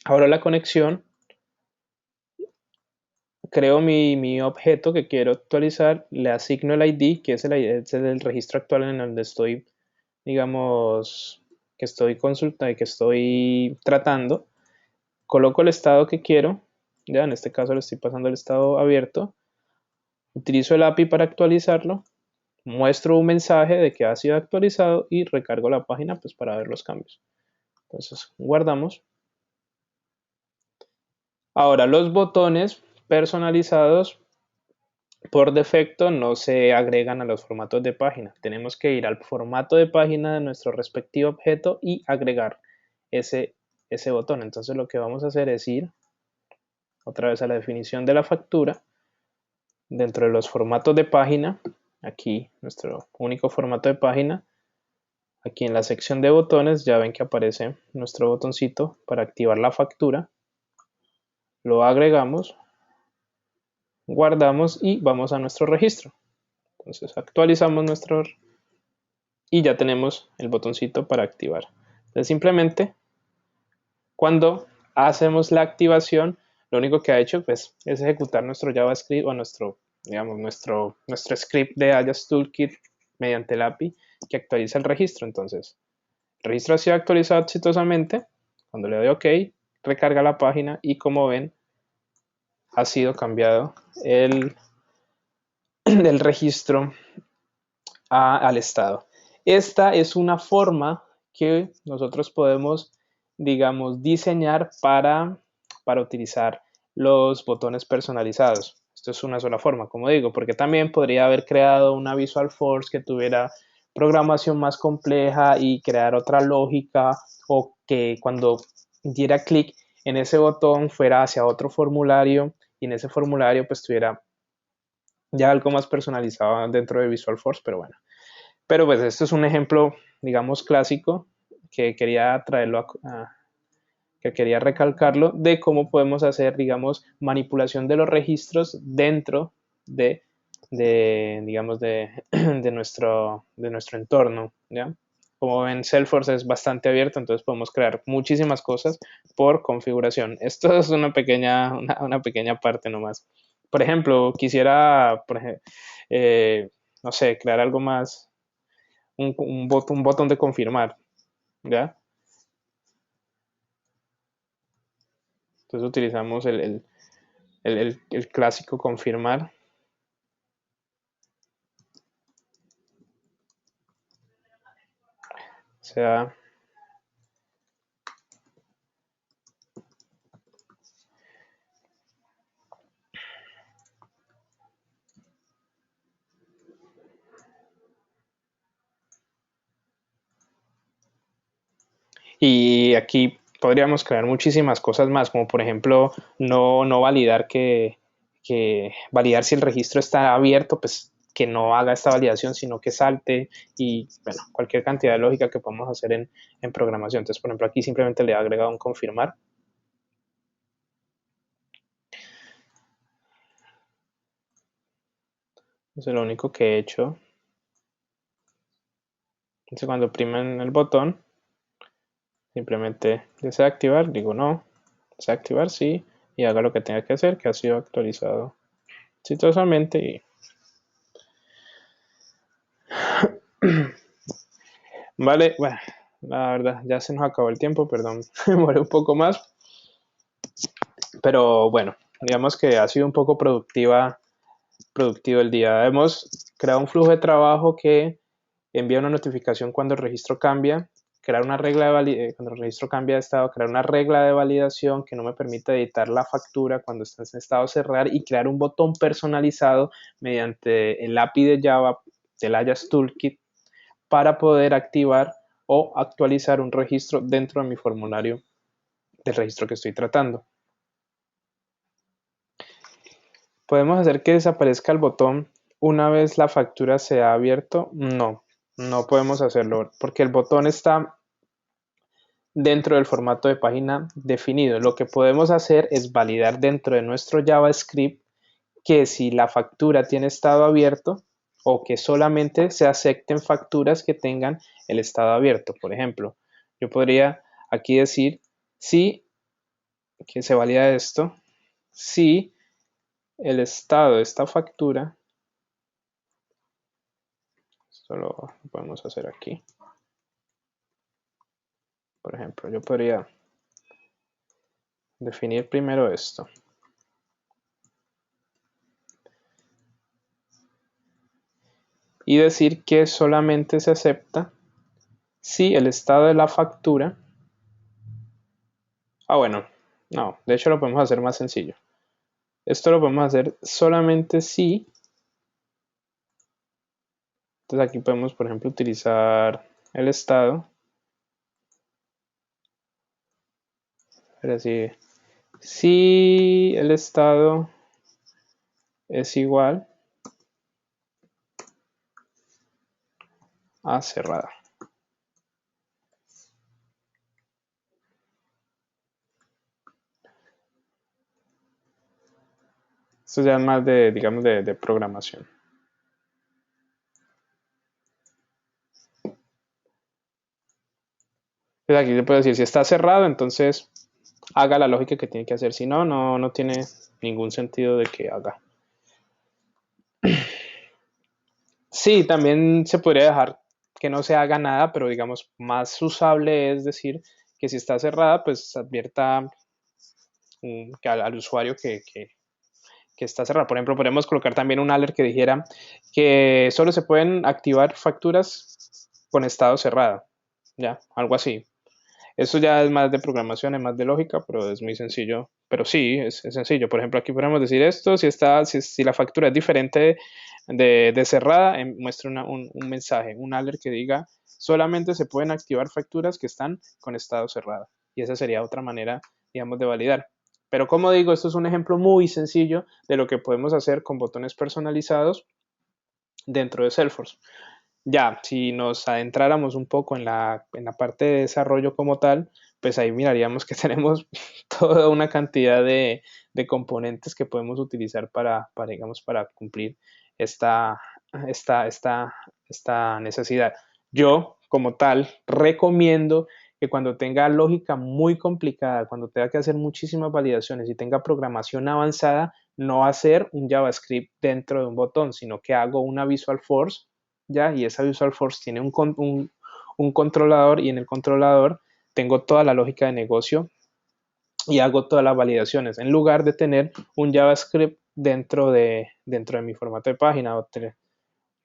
abro la conexión, creo mi objeto que quiero actualizar, le asigno el ID, que es el registro actual en donde estoy, digamos, que estoy consultando y que estoy tratando. Coloco el estado que quiero, ya en este caso le estoy pasando el estado abierto. Utilizo el API para actualizarlo, muestro un mensaje de que ha sido actualizado y recargo la página pues para ver los cambios. Entonces guardamos. Ahora los botones personalizados por defecto no se agregan a los formatos de página. Tenemos que ir al formato de página de nuestro respectivo objeto y agregar ese botón. Entonces lo que vamos a hacer es ir otra vez a la definición de la factura. Dentro de los formatos de página, aquí nuestro único formato de página, aquí en la sección de botones ya ven que aparece nuestro botoncito para activar la factura. Lo agregamos, guardamos y vamos a nuestro registro. Entonces actualizamos nuestro y ya tenemos el botoncito para activar. Entonces simplemente cuando hacemos la activación, lo único que ha hecho pues, es ejecutar nuestro JavaScript o nuestro script de Ajax Toolkit mediante el API que actualiza el registro. Entonces, el registro ha sido actualizado exitosamente. Cuando le doy OK, recarga la página y como ven, ha sido cambiado el registro al estado. Esta es una forma que nosotros podemos, digamos, diseñar para utilizar los botones personalizados. Esto es una sola forma, como digo, porque también podría haber creado una Visual Force que tuviera programación más compleja y crear otra lógica o que cuando diera clic en ese botón fuera hacia otro formulario y en ese formulario pues tuviera ya algo más personalizado dentro de Visual Force, pero bueno. Pero pues esto es un ejemplo, digamos, clásico que quería traerlo que quería recalcarlo de cómo podemos hacer, digamos, manipulación de los registros dentro digamos, de nuestro entorno, ¿ya? Como ven, Salesforce es bastante abierto, entonces podemos crear muchísimas cosas por configuración. Esto es una pequeña parte nomás. Por ejemplo, quisiera, no sé, crear algo más, un botón de confirmar, ¿ya? Entonces utilizamos el clásico confirmar. O sea, y aquí podríamos crear muchísimas cosas más, como por ejemplo no validar validar si el registro está abierto, pues que no haga esta validación, sino que salte y bueno, cualquier cantidad de lógica que podamos hacer en programación. Entonces, por ejemplo, aquí simplemente le he agregado un confirmar. Eso es lo único que he hecho. Entonces, cuando oprimen el botón, simplemente desactivar, digo no, desactivar sí, y haga lo que tenga que hacer, que ha sido actualizado exitosamente. Vale, bueno, la verdad, ya se nos acabó el tiempo, perdón, me demoré un poco más, pero bueno, digamos que ha sido un poco productivo el día. Hemos creado un flujo de trabajo que envía una notificación cuando el registro cambia, crear una regla de cuando el registro cambia de estado, crear una regla de validación que no me permite editar la factura cuando está en estado cerrar y crear un botón personalizado mediante el API de Java del Ajax Toolkit para poder activar o actualizar un registro dentro de mi formulario del registro que estoy tratando. ¿Podemos hacer que desaparezca el botón una vez la factura se ha abierto? No, no podemos hacerlo porque el botón está dentro del formato de página definido. Lo que podemos hacer es validar dentro de nuestro JavaScript que si la factura tiene estado abierto o que solamente se acepten facturas que tengan el estado abierto. Por ejemplo, yo podría aquí decir si, que se valida esto, si el estado de esta factura, esto lo podemos hacer aquí. Por ejemplo, yo podría definir primero esto. y decir que solamente se acepta si el estado de la factura... bueno, no, de hecho lo podemos hacer más sencillo. Esto lo podemos hacer solamente si... Entonces aquí podemos, por ejemplo, utilizar el estado. Pero si el estado es igual a cerrada. Esto ya es más de, digamos, de programación. Entonces aquí le puedo decir, si está cerrado, entonces haga la lógica que tiene que hacer. Si no, no tiene ningún sentido de que haga. Sí, también se podría dejar que no se haga nada, pero digamos, más usable es decir que si está cerrada, pues advierta al usuario que está cerrada. Por ejemplo, podemos colocar también un alert que dijera que solo se pueden activar facturas con estado cerrado. Ya, algo así. Eso ya es más de programación, es más de lógica, pero es muy sencillo. Pero sí, es sencillo. Por ejemplo, aquí podemos decir esto, si la factura es diferente de cerrada, muestra un mensaje, un alert que diga solamente se pueden activar facturas que están con estado cerrado. Y esa sería otra manera, digamos, de validar. Pero como digo, esto es un ejemplo muy sencillo de lo que podemos hacer con botones personalizados dentro de Salesforce. Ya, si nos adentráramos un poco en la parte de desarrollo como tal, pues ahí miraríamos que tenemos toda una cantidad de componentes que podemos utilizar digamos, para cumplir esta, esta necesidad. Yo, como tal, recomiendo que cuando tenga lógica muy complicada, cuando tenga que hacer muchísimas validaciones y tenga programación avanzada, no hacer un JavaScript dentro de un botón, sino que hago una Visual Force, ¿ya? Y esa Visual Force tiene un controlador y en el controlador tengo toda la lógica de negocio y hago todas las validaciones en lugar de tener un JavaScript dentro de mi formato de página o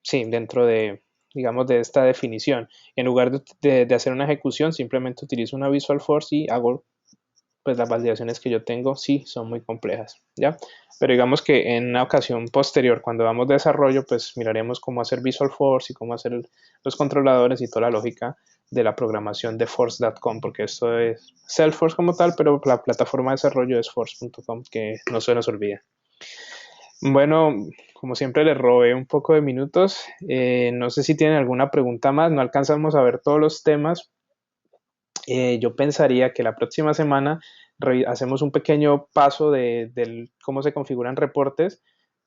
sí, dentro de, digamos, de esta definición. En lugar de hacer una ejecución, simplemente utilizo una Visual Force y hago, pues las validaciones que yo tengo sí son muy complejas, ¿ya? Pero digamos que en una ocasión posterior, cuando vamos de desarrollo, pues miraremos cómo hacer Visual Force y cómo hacer los controladores y toda la lógica de la programación de Force.com, porque esto es Salesforce como tal, pero la plataforma de desarrollo es Force.com, que no se nos olvide. Bueno, como siempre les robé un poco de minutos. No sé si tienen alguna pregunta más. No alcanzamos a ver todos los temas. Yo pensaría que la próxima semana hacemos un pequeño paso de cómo se configuran reportes.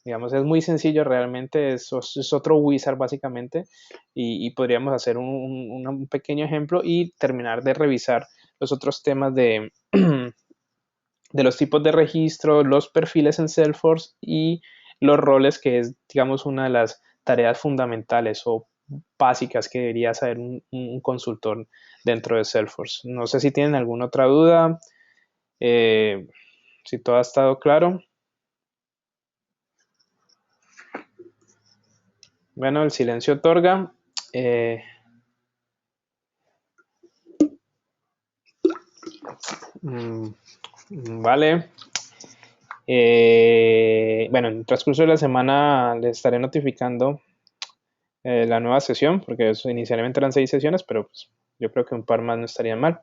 Digamos, es muy sencillo realmente, es otro wizard básicamente y podríamos hacer un pequeño ejemplo y terminar de revisar los otros temas de los tipos de registro, los perfiles en Salesforce y los roles, que es, digamos, una de las tareas fundamentales o básicas que debería saber un consultor dentro de Salesforce. No sé si tienen alguna otra duda, eh, si todo ha estado claro. Bueno, el silencio otorga. Eh, mm, vale. Bueno, en el transcurso de la semana les estaré notificando la nueva sesión, porque inicialmente eran 6 sesiones, pero pues, yo creo que un par más no estarían mal.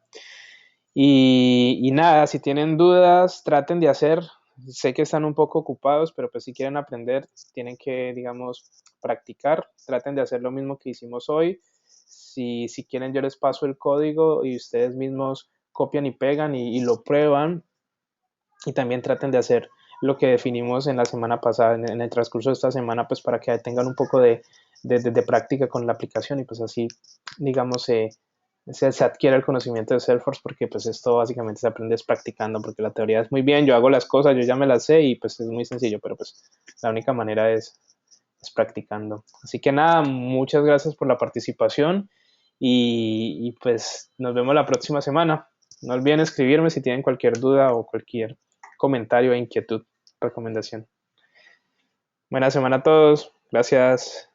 Y nada, si tienen dudas, traten de hacer. Sé que están un poco ocupados, pero pues si quieren aprender, tienen que, digamos, practicar. Traten de hacer lo mismo que hicimos hoy. Si quieren, yo les paso el código y ustedes mismos copian y pegan y lo prueban. Y también traten de hacer lo que definimos en la semana pasada, en el transcurso de esta semana, pues para que tengan un poco de práctica con la aplicación y pues así, digamos, se adquiere el conocimiento de Salesforce porque pues esto básicamente se aprende practicando porque la teoría es muy bien, yo hago las cosas, yo ya me las sé y pues es muy sencillo, pero pues la única manera es practicando. Así que nada, muchas gracias por la participación y pues nos vemos la próxima semana. No olviden escribirme si tienen cualquier duda o cualquier comentario, inquietud, recomendación. Buena semana a todos. Gracias.